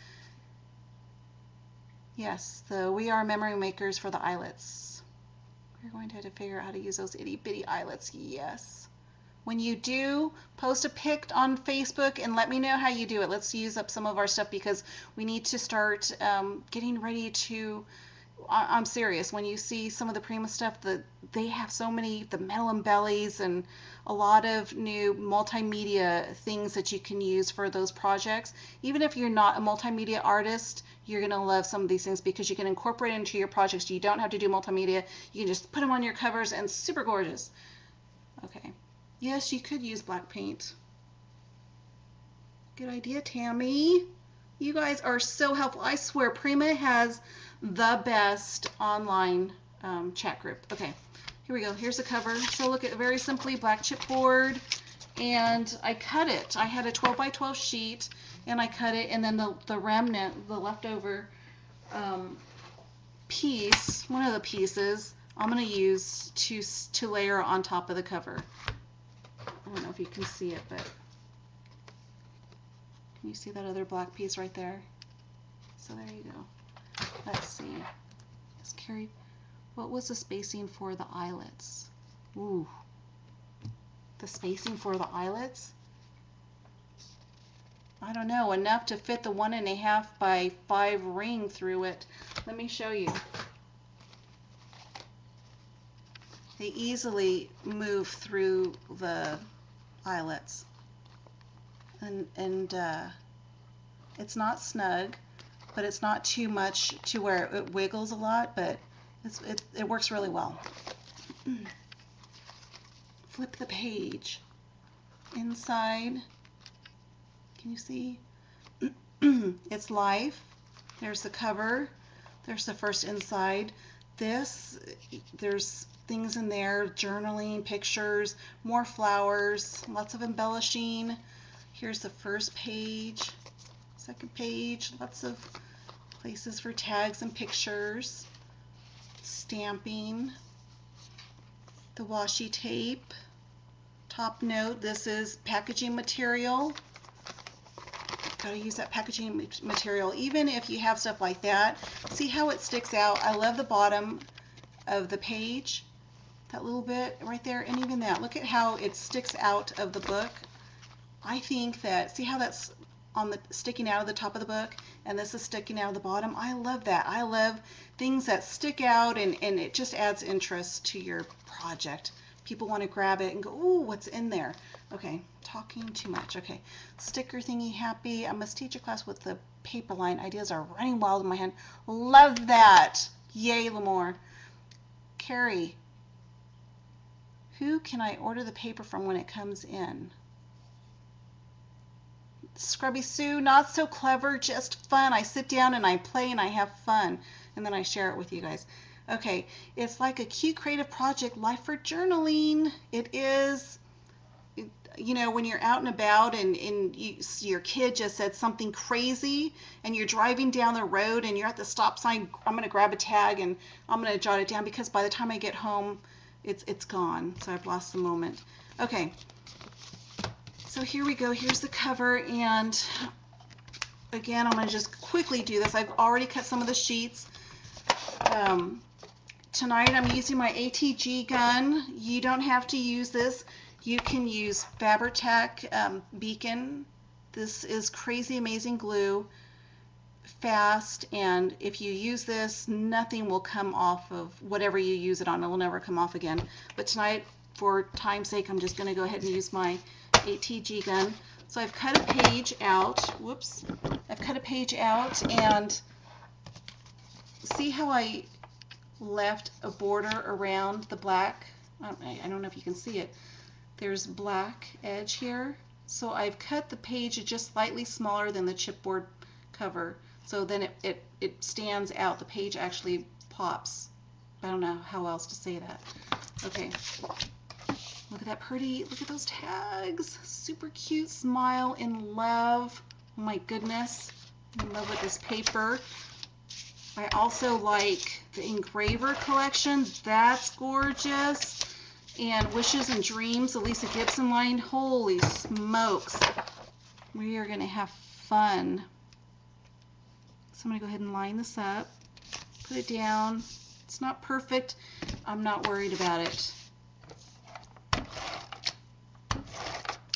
Yes, the We Are Memory Makers for the eyelets. We're going to have to figure out how to use those itty bitty eyelets. Yes. When you do, post a pic on Facebook and let me know how you do it. Let's use up some of our stuff because we need to start getting ready to, I'm serious, when you see some of the Prima stuff, they have so many, the metal embellies and a lot of new multimedia things that you can use for those projects. Even if you're not a multimedia artist, you're going to love some of these things because you can incorporate it into your projects. You don't have to do multimedia. You can just put them on your covers and super gorgeous. Okay. Yes, you could use black paint. Good idea, Tammy. You guys are so helpful. I swear, Prima has the best online chat group. Okay, here we go. Here's the cover. So look at very simply black chipboard, and I cut it. I had a 12 by 12 sheet, and I cut it, and then the remnant, the leftover piece, one of the pieces, I'm going to use to layer on top of the cover. I don't know if you can see it, but can you see that other black piece right there? So there you go. Let's see. Let's carry. What was the spacing for the eyelets? Ooh. The spacing for the eyelets? I don't know, enough to fit the 1.5 by 5 ring through it. Let me show you. They easily move through the eyelets. And it's not snug, but it's not too much to where it wiggles a lot, but it works really well. Flip the page. Inside, can you see? It's life. There's the cover. There's the first inside. There's things in there, journaling, pictures, more flowers, lots of embellishing. Here's the first page, second page, lots of places for tags and pictures, stamping, the washi tape, top note, this is packaging material. Gotta use that packaging material, even if you have stuff like that. See how it sticks out? I love the bottom of the page, that little bit right there, and even that. Look at how it sticks out of the book. I think that, see how that's on the sticking out of the top of the book, and this is sticking out of the bottom? I love that. I love things that stick out, and it just adds interest to your project. People want to grab it and go, ooh, what's in there? Okay, talking too much. Okay, sticker thingy happy. I must teach a class with the paper line. Ideas are running wild in my head. Love that. Yay, Lamore. Carrie, who can I order the paper from when it comes in? Scrubby Sue, not so clever, just fun. I sit down and I play and I have fun, and then I share it with you guys. Okay, it's like a cute creative project, life for journaling. It is, you know, when you're out and about and your kid just said something crazy and you're driving down the road and you're at the stop sign, I'm going to grab a tag and I'm going to jot it down because by the time I get home, it's gone. So I've lost the moment. Okay. So here we go. Here's the cover, and again, I'm going to just quickly do this. I've already cut some of the sheets. Tonight I'm using my ATG gun. You don't have to use this. You can use Fabri-Tac Beacon. This is crazy amazing glue, fast, and if you use this, nothing will come off of whatever you use it on. It will never come off again. But tonight, for time's sake, I'm just going to go ahead and use my ATG gun. So I've cut a page out. Whoops. I've cut a page out, and see how I left a border around the black? I don't know if you can see it. There's black edge here. So I've cut the page just slightly smaller than the chipboard cover. So then it stands out. The page actually pops. I don't know how else to say that. Okay. Look at that pretty, look at those tags. Super cute, smile, in love. Oh my goodness. I'm in love with this paper. I also like the engraver collection. That's gorgeous. And Wishes and Dreams, the Lisa Gibson line. Holy smokes. We are going to have fun. So I'm going to go ahead and line this up. Put it down. It's not perfect. I'm not worried about it.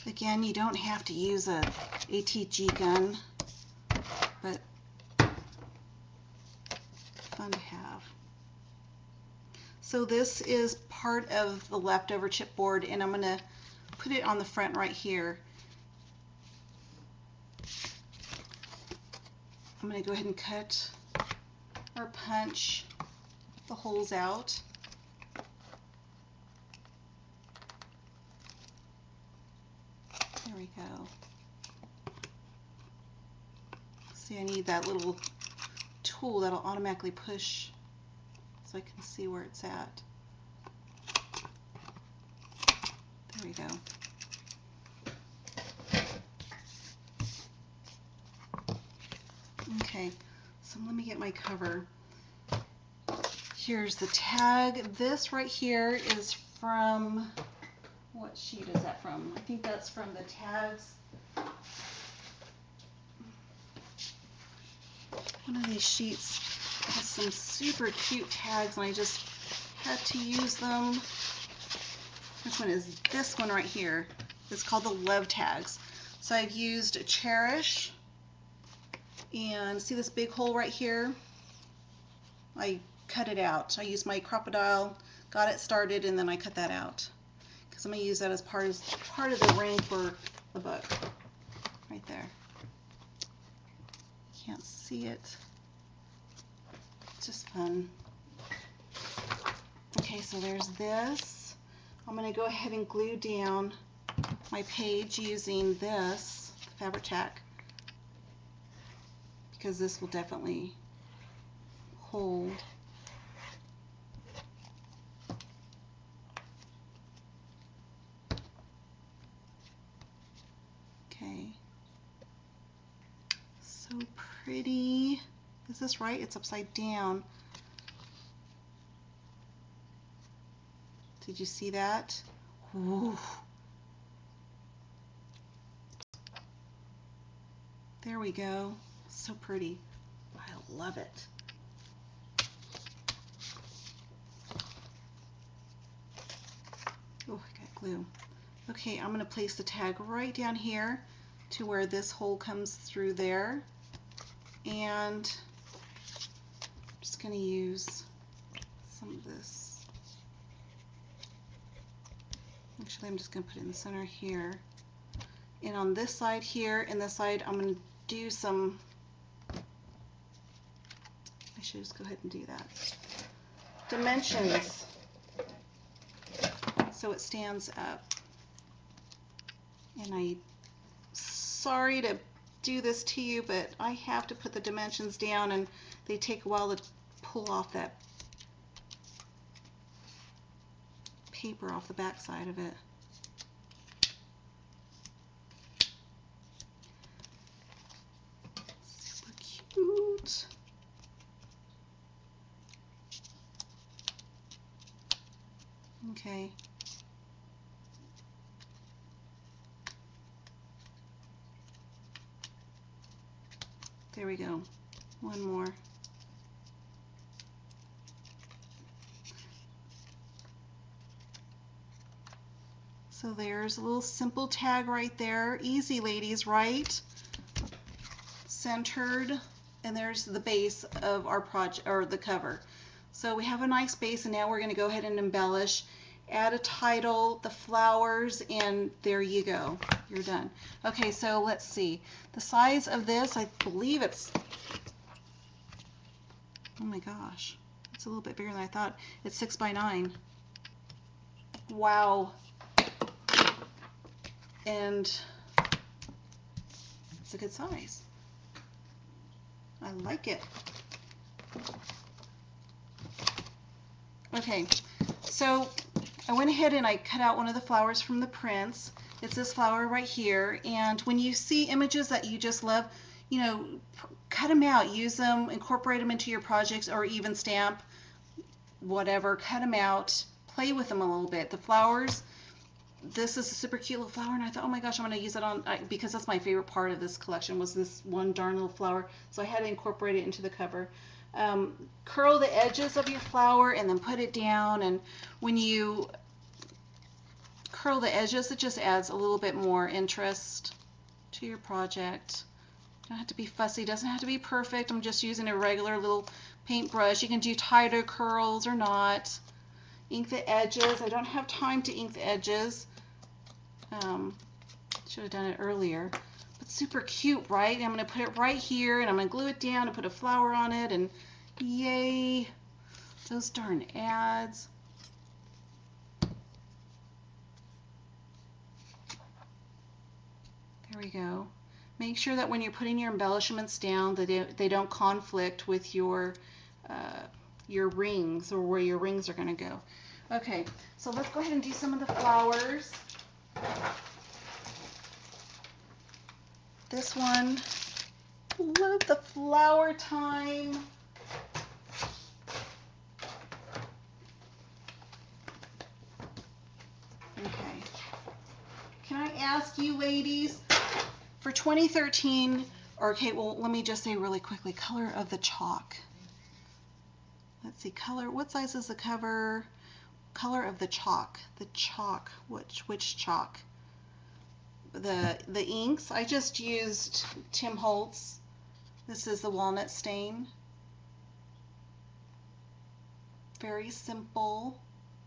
Again, you don't have to use a ATG gun, but fun to have. So this is part of the leftover chipboard, and I'm going to put it on the front right here. I'm going to go ahead and cut or punch the holes out. There we go. See, I need that little tool that'll automatically push so I can see where it's at. There we go. Okay, so let me get my cover. Here's the tag. This right here is from, what sheet is that from? I think that's from the tags. One of these sheets has some super cute tags and I just had to use them. Which one is this one right here? It's called the love tags. So I've used Cherish, and see this big hole right here? I cut it out. I used my crocodile, got it started, and then I cut that out because I'm going to use that as part of the ring for the book. Right there. Can't see it. It's just fun. Okay, so there's this. I'm going to go ahead and glue down my page using this fabric tack because this will definitely hold. Okay. So pretty. Is this right? It's upside down. Did you see that? Ooh. There we go. So pretty. I love it. Oh, I got glue. Okay, I'm going to place the tag right down here to where this hole comes through there. And I'm just going to use some of this. Actually, I'm just going to put it in the center here. And on this side here and this side, I'm going to do some, I should just go ahead and do that. Dimensions. So it stands up. And sorry to do this to you, but I have to put the dimensions down and they take a while to pull off that paper off the back side of it. Super cute. Okay. There we go. One more. So there's a little simple tag right there. Easy, ladies, right? Centered. And there's the base of our project, or the cover. So we have a nice base, and now we're going to go ahead and embellish. Add a title, the flowers, and there you go. You're done. Okay, so let's see. The size of this, I believe it's, oh my gosh, it's a little bit bigger than I thought. It's 6 by 9. Wow. And it's a good size. I like it. Okay, so I went ahead and I cut out one of the flowers from the prints. It's this flower right here, and when you see images that you just love, you know, cut them out, use them, incorporate them into your projects, or even stamp, whatever, cut them out, play with them a little bit. The flowers, this is a super cute little flower, and I thought, oh my gosh, I'm going to use it on, because that's my favorite part of this collection, was this one darn little flower, so I had to incorporate it into the cover. Curl the edges of your flower and then put it down, and when you curl the edges, it just adds a little bit more interest to your project. You don't have to be fussy, doesn't have to be perfect. I'm just using a regular little paintbrush. You can do tighter curls or not. Ink the edges. I don't have time to ink the edges. Should have done it earlier. But super cute, right? I'm going to put it right here, and I'm going to glue it down and put a flower on it, and yay, those darn ads. There we go. Make sure that when you're putting your embellishments down that they don't conflict with your rings or where your rings are going to go. Okay, so let's go ahead and do some of the flowers. This one, love the flower time. Okay, can I ask you ladies, for 2013, or okay, well, let me just say really quickly, color of the chalk. Let's see, color, what size is the cover? Color of the chalk. The chalk, which chalk? The inks, I just used Tim Holtz. This is the walnut stain. Very simple,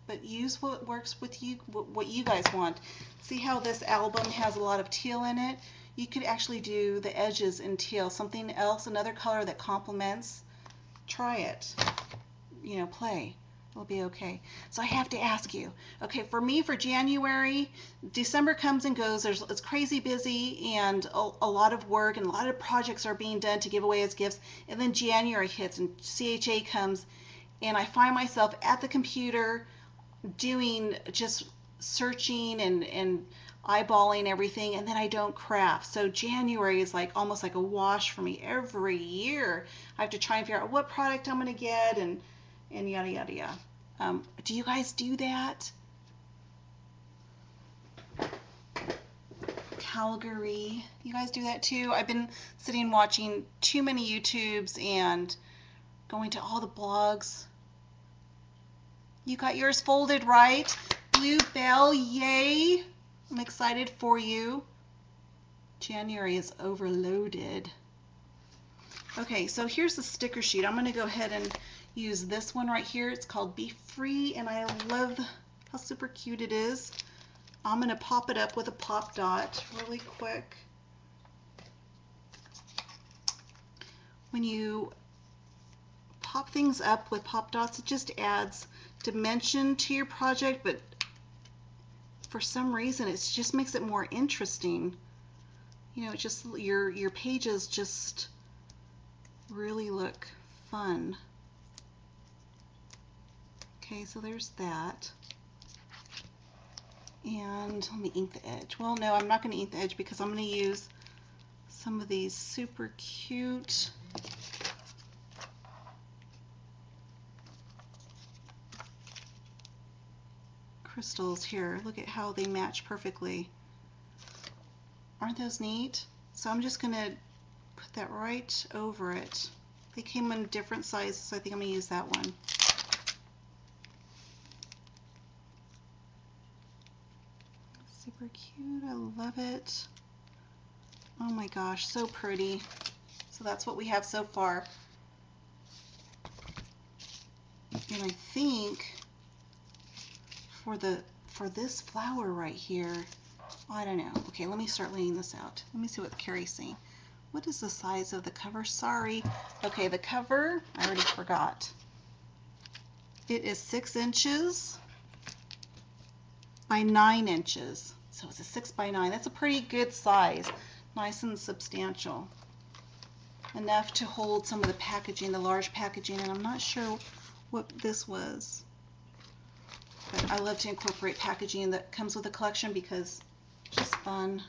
but use what works with you, what you guys want. See how this album has a lot of teal in it? You could actually do the edges in teal, something else, another color that complements. Try it. You know, play. It'll be okay. So I have to ask you, okay, for me, for January, December comes and goes. It's crazy busy and a lot of work and a lot of projects are being done to give away as gifts. And then January hits and CHA comes and I find myself at the computer doing just searching and eyeballing everything, and then I don't craft. So January is like almost like a wash for me. Every year I have to try and figure out what product I'm going to get and yada yada yada. Do you guys do that? Calgary, you guys do that too? I've been sitting watching too many YouTubes and going to all the blogs. You got yours folded, right? Bluebell, yay! I'm excited for you. January is overloaded. Okay, so here's the sticker sheet. I'm going to go ahead and use this one right here. It's called Be Free, and I love how super cute it is. I'm going to pop it up with a pop dot really quick. When you pop things up with pop dots, it just adds dimension to your project, but for some reason it just makes it more interesting. You know, it just, your pages just really look fun. Okay, so there's that. And let me ink the edge. Well, no, I'm not going to ink the edge because I'm going to use some of these super cute crystals here. Look at how they match perfectly. Aren't those neat? So I'm just going to put that right over it. They came in different sizes, so I think I'm going to use that one. Super cute. I love it. Oh my gosh, so pretty. So that's what we have so far. And I think for this flower right here, I don't know. Okay, let me start laying this out. Let me see what Carrie's saying. What is the size of the cover? Sorry. Okay, the cover, I already forgot. It is 6 inches by 9 inches. So it's a 6 by 9. That's a pretty good size. Nice and substantial. Enough to hold some of the packaging, the large packaging, and I'm not sure what this was. But I love to incorporate packaging that comes with a collection because it's just fun.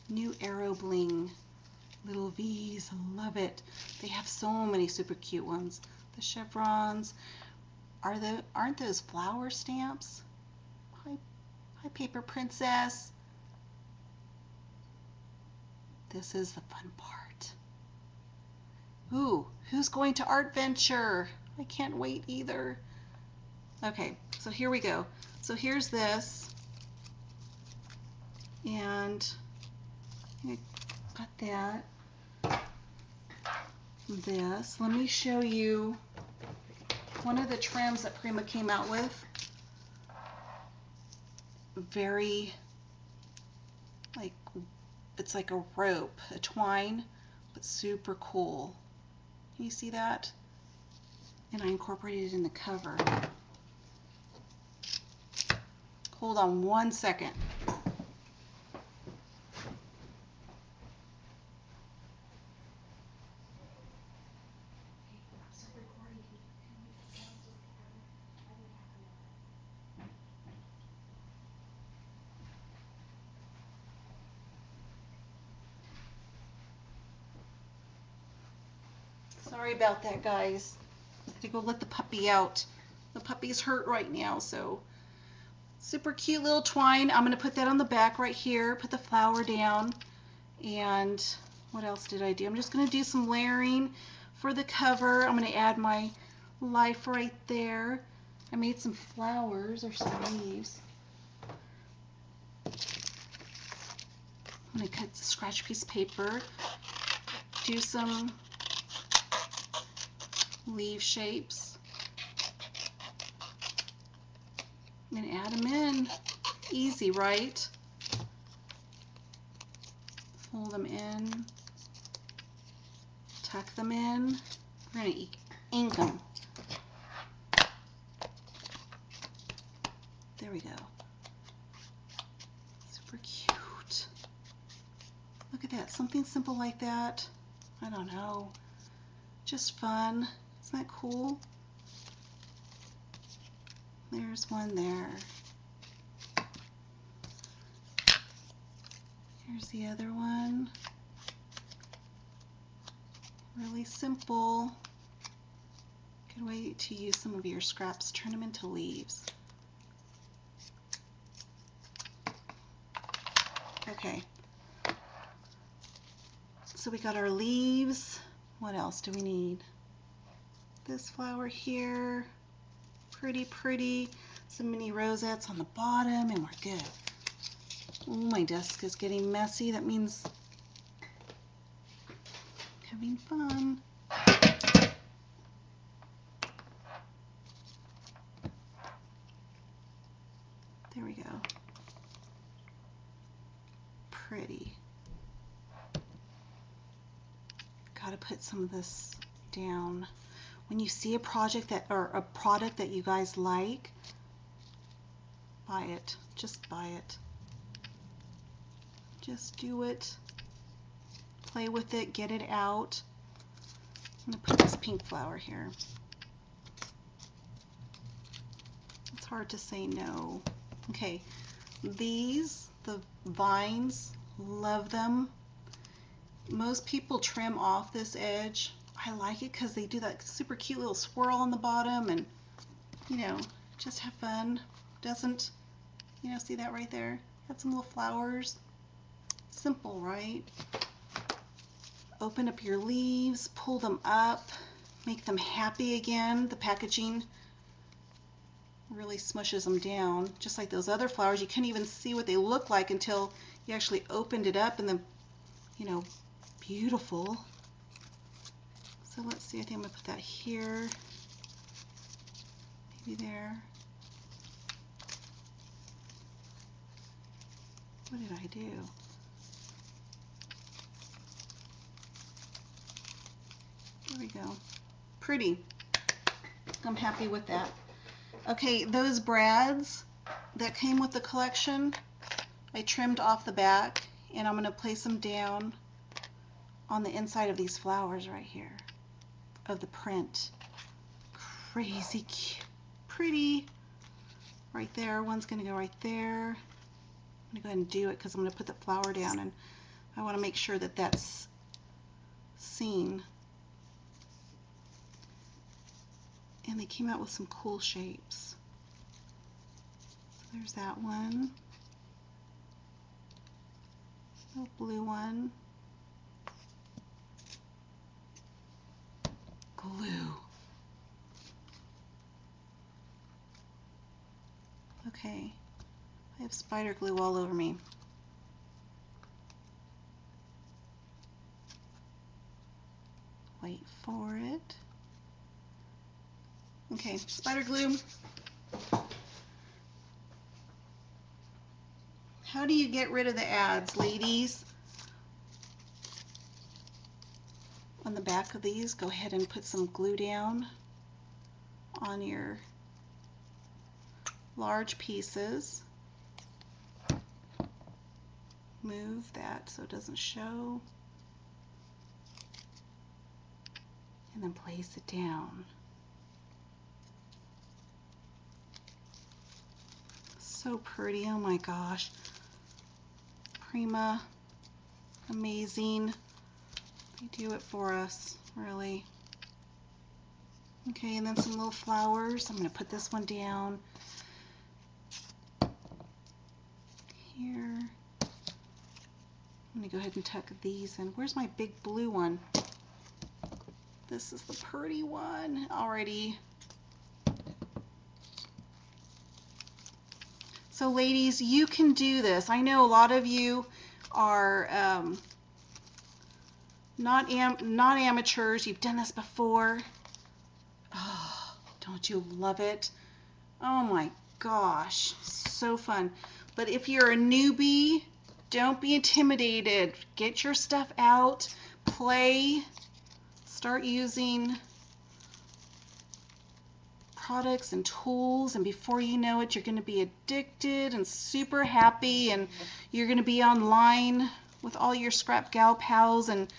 New Arrow Bling. Little V's. I love it. They have so many super cute ones. The chevrons. Aren't those flower stamps? Hi, Paper Princess. This is the fun part. Ooh, who's going to Art Venture? I can't wait either. Okay, so here we go. So here's this. And I got that. This. Let me show you one of the trims that Prima came out with. Very, like, it's like a rope, a twine, but super cool. Can you see that? And I incorporated it in the cover. Hold on one second. Sorry about that, guys. I had to go let the puppy out. The puppy's hurt right now, so super cute little twine. I'm going to put that on the back right here, put the flower down, and what else did I do? I'm just going to do some layering for the cover. I'm going to add my life right there. I made some flowers or some leaves. I'm going to cut the scratch piece of paper, do some leaf shapes. I'm going to add them in. Easy, right? Fold them in, tuck them in. We're going to ink them. There we go. Super cute. Look at that. Something simple like that. I don't know. Just fun. Isn't that cool? There's one there. Here's the other one. Really simple. Good way to use some of your scraps. Turn them into leaves. Okay. So we got our leaves. What else do we need? This flower here. Pretty, pretty. Some mini rosettes on the bottom, and we're good. Oh, my desk is getting messy. That means having fun. There we go. Pretty. Gotta put some of this down. When you see a project that, or a product that you guys like, buy it. Just buy it. Just do it. Play with it. Get it out. I'm going to put this pink flower here. It's hard to say no. Okay, these, the vines, love them. Most people trim off this edge. I like it because they do that super cute little swirl on the bottom, and you know, just have fun. Doesn't, you know, see that right there? Got some little flowers. Simple, right? Open up your leaves, pull them up, make them happy again. The packaging really smushes them down, just like those other flowers. You couldn't even see what they look like until you actually opened it up, and then, you know, beautiful. So let's see, I think I'm going to put that here, maybe there. What did I do? There we go. Pretty. I'm happy with that. Okay, those brads that came with the collection, I trimmed off the back, and I'm going to place them down on the inside of these flowers right here of the print. Crazy cute. Pretty. Right there. One's going to go right there. I'm going to go ahead and do it because I'm going to put the flower down, and I want to make sure that that's seen. And they came out with some cool shapes. So there's that one. Little blue one. Glue. Okay. I have spider glue all over me. Wait for it. Okay, spider glue. How do you get rid of the ads, ladies? On the back of these, go ahead and put some glue down on your large pieces. move that so it doesn't show. And then place it down. So pretty, oh my gosh. Prima, amazing. They do it for us, really. Okay, and then some little flowers. I'm going to put this one down here. I'm going to go ahead and tuck these in. Where's my big blue one? This is the pretty one. Alrighty. So ladies, you can do this. I know a lot of you are not amateurs. You've done this before. Oh, don't you love it? Oh my gosh, so fun. But if you're a newbie, don't be intimidated. Get your stuff out, play, start using products and tools, and before you know it, you're going to be addicted and super happy, and you're going to be online with all your scrap gal pals, and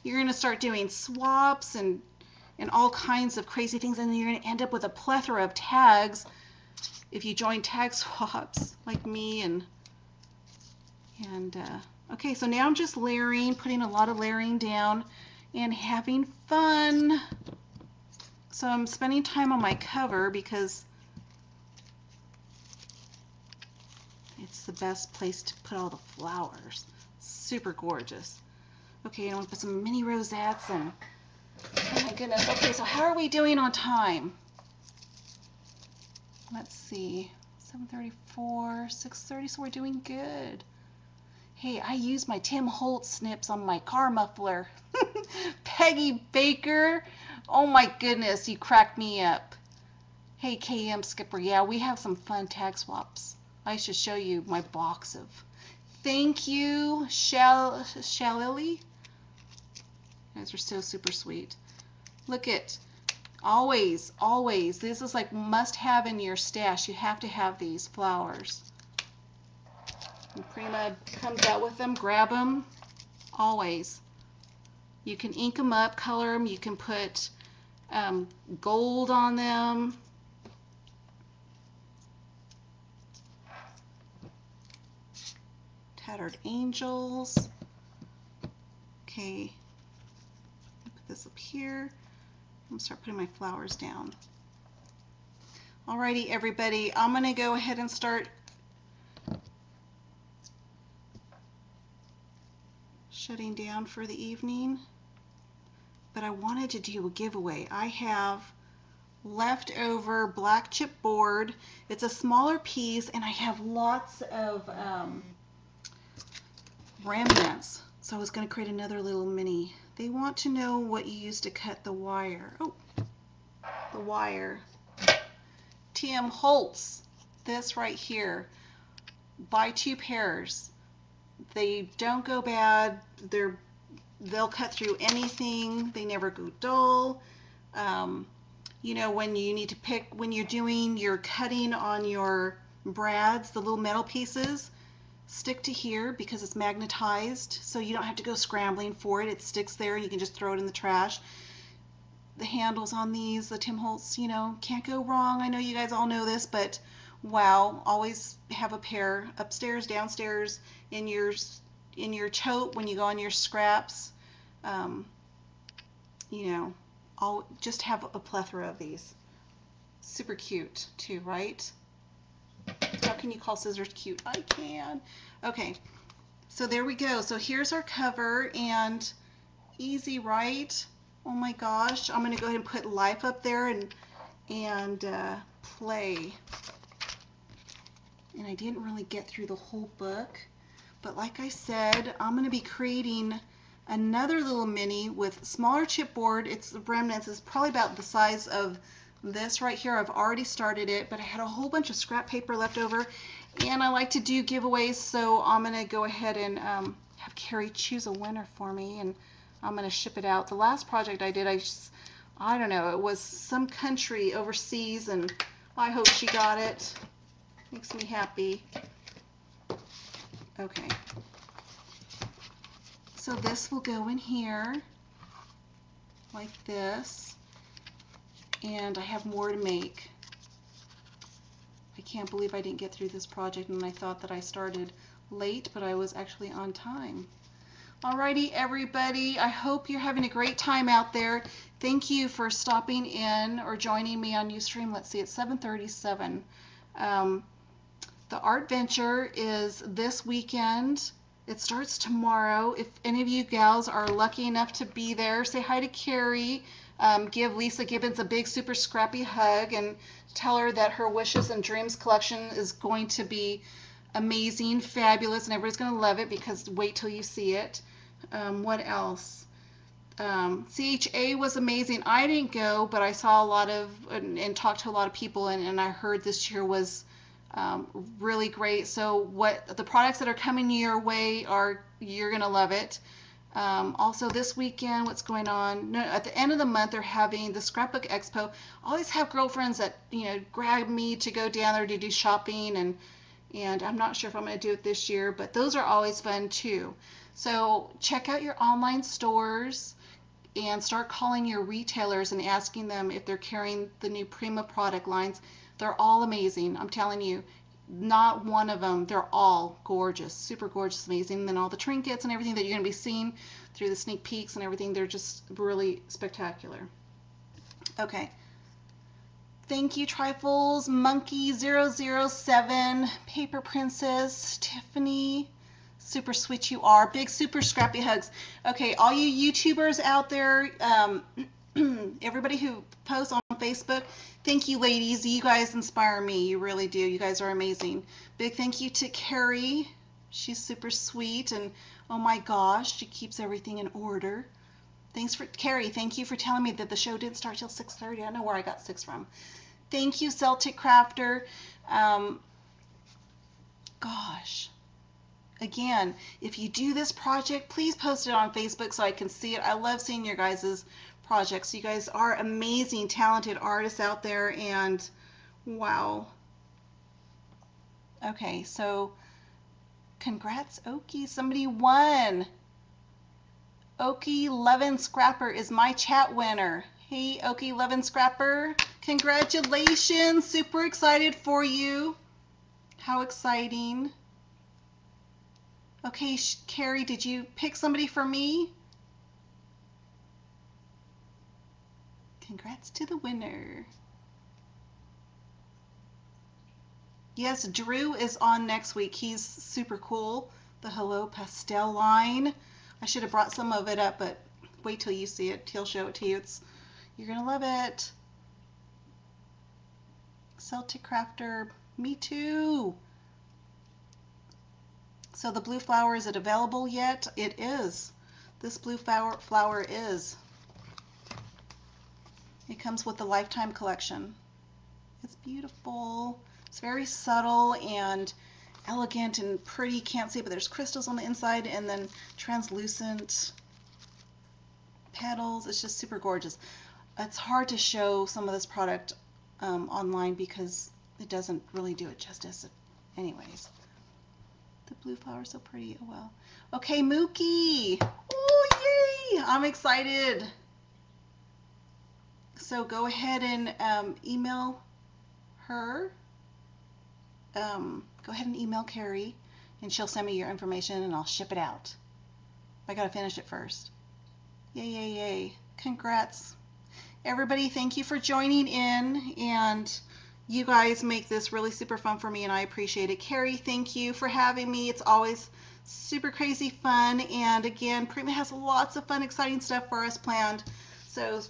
you're going to start doing swaps and all kinds of crazy things, and then you're going to end up with a plethora of tags if you join tag swaps like me. And okay, so now I'm just layering, putting a lot of layering down and having fun. So I'm spending time on my cover because it's the best place to put all the flowers. Super gorgeous. Okay, I'm going to put some mini rosettes, and oh my goodness. Okay, so how are we doing on time? Let's see, 7:34, 6:30, so we're doing good. Hey, I used my Tim Holtz snips on my car muffler. Peggy Baker, oh my goodness, you cracked me up. Hey, KM Skipper, yeah, we have some fun tag swaps. I should show you my box of. Thank you, Shalili. You guys are so super sweet. Look at, always, this is like must have in your stash. You have to have these flowers. And Prima comes out with them, grab them, always. You can ink them up, color them, you can put gold on them. Tattered angels. Okay, put this up here. I'm gonna start putting my flowers down. Alrighty, everybody, I'm gonna go ahead and start shutting down for the evening. But I wanted to do a giveaway. I have leftover black chipboard. It's a smaller piece, and I have lots of remnants. So I was going to create another little mini. They want to know what you use to cut the wire. Oh, the wire. Tim Holtz, this right here. Buy 2 pairs. They don't go bad. They'll cut through anything. They never go dull. You know, when you need to pick, when you're doing your cutting on your brads, the little metal pieces stick to here because it's magnetized, so you don't have to go scrambling for it. It sticks there and you can just throw it in the trash. The handles on these, the Tim Holtz, you know, can't go wrong. I know you guys all know this, but wow, always have a pair upstairs, downstairs, in your tote when you go on your scraps. You know, I'll just have a plethora of these. Super cute too, right? How can you call scissors cute? I can. Okay, so there we go. So here's our cover, and easy, right? Oh my gosh, I'm gonna go ahead and put life up there and play. And I didn't really get through the whole book, but like I said, I'm gonna be creating another little mini with smaller chipboard. It's the remnants. It's probably about the size of this right here. I've already started it, but I had a whole bunch of scrap paper left over, and I like to do giveaways, so I'm gonna go ahead and have Carrie choose a winner for me, and I'm gonna ship it out. The last project I did, I don't know, it was some country overseas, and I hope she got it. Makes me happy. Okay. So this will go in here like this, and I have more to make. I can't believe I didn't get through this project, and I thought that I started late, but I was actually on time. Alrighty, everybody, I hope you're having a great time out there. Thank you for stopping in or joining me on Ustream. Let's see, it's 7:37. The Art Venture is this weekend. It starts tomorrow. If any of you gals are lucky enough to be there, say hi to Carrie. Give Lisa Gibbons a big, super scrappy hug and tell her that her Wishes and Dreams collection is going to be amazing, fabulous, and everybody's going to love it, because wait till you see it. What else? CHA was amazing. I didn't go, but I saw a lot of and talked to a lot of people, and I heard this year was really great. So what the products that are coming your way are, you're gonna love it. Also this weekend, what's going on? No, at the end of the month, they're having the Scrapbook Expo. I always have girlfriends that, you know, grab me to go down there to do shopping, and I'm not sure if I'm going to do it this year, but those are always fun too. So check out your online stores and start calling your retailers and asking them if they're carrying the new Prima product lines. They're all amazing. I'm telling you, not one of them. They're all gorgeous, super gorgeous, amazing. And then all the trinkets and everything that you're going to be seeing through the sneak peeks and everything, they're just really spectacular. Okay. Thank you, Trifles, Monkey 007, Paper Princess, Tiffany. Super sweet you are. Big, super scrappy hugs. Okay, all you YouTubers out there, everybody who posts on Facebook, thank you, ladies. You guys inspire me. You really do. You guys are amazing. Big thank you to Carrie. She's super sweet, and oh my gosh, she keeps everything in order. Thanks for Carrie. Thank you for telling me that the show didn't start till 6:30. I don't know where I got 6 from. Thank you, Celtic Crafter. Gosh. Again, if you do this project, please post it on Facebook so I can see it. I love seeing your guys' projects. You guys are amazing, talented artists out there, and wow. Okay, so congrats, Okie. Somebody won. Okie Levin Scrapper is my chat winner. Hey, Okie Levin Scrapper. Congratulations. Super excited for you. How exciting. Okay, Carrie, did you pick somebody for me? Congrats to the winner. Yes, Drew is on next week. He's super cool. The Hello Pastel line. I should have brought some of it up, but wait till you see it. He'll show it to you. You're going to love it. Celtic Crafter, me too. So the blue flower, is it available yet? It is. This blue flower is. It comes with the Lifetime collection. It's beautiful. It's very subtle and elegant and pretty. Can't see it, but there's crystals on the inside and then translucent petals. It's just super gorgeous. It's hard to show some of this product online because it doesn't really do it justice. Anyways. The blue flower is so pretty. Oh well. Okay, Mookie. Oh yay! I'm excited. So go ahead and email her. Go ahead and email Carrie, and she'll send me your information, and I'll ship it out. I gotta finish it first. Yay! Yay! Yay! Congrats, everybody! Thank you for joining in, and you guys make this really super fun for me, and I appreciate it. Carrie, thank you for having me. It's always super crazy fun. And again, Prima has lots of fun, exciting stuff for us planned. So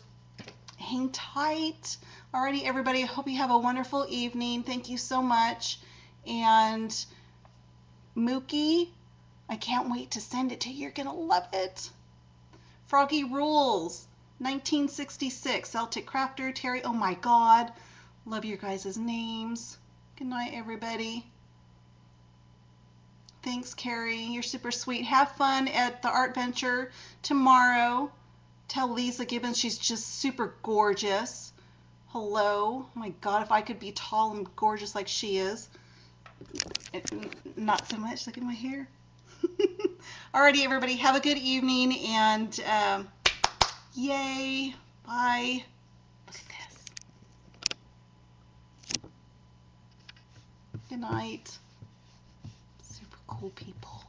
hang tight. Alrighty, everybody. I hope you have a wonderful evening. Thank you so much. And Mookie, I can't wait to send it to you. You're going to love it. Froggy Rules, 1966. Celtic Crafter, Terry. Oh my God. Love your guys' names. Good night, everybody. Thanks, Carrie. You're super sweet. Have fun at the Art Venture tomorrow. Tell Lisa Gibbons she's just super gorgeous. Hello. Oh my God, if I could be tall and gorgeous like she is. Not so much. Look at my hair. Alrighty, everybody, have a good evening, and yay, bye. Look at this. Good night. Super cool people.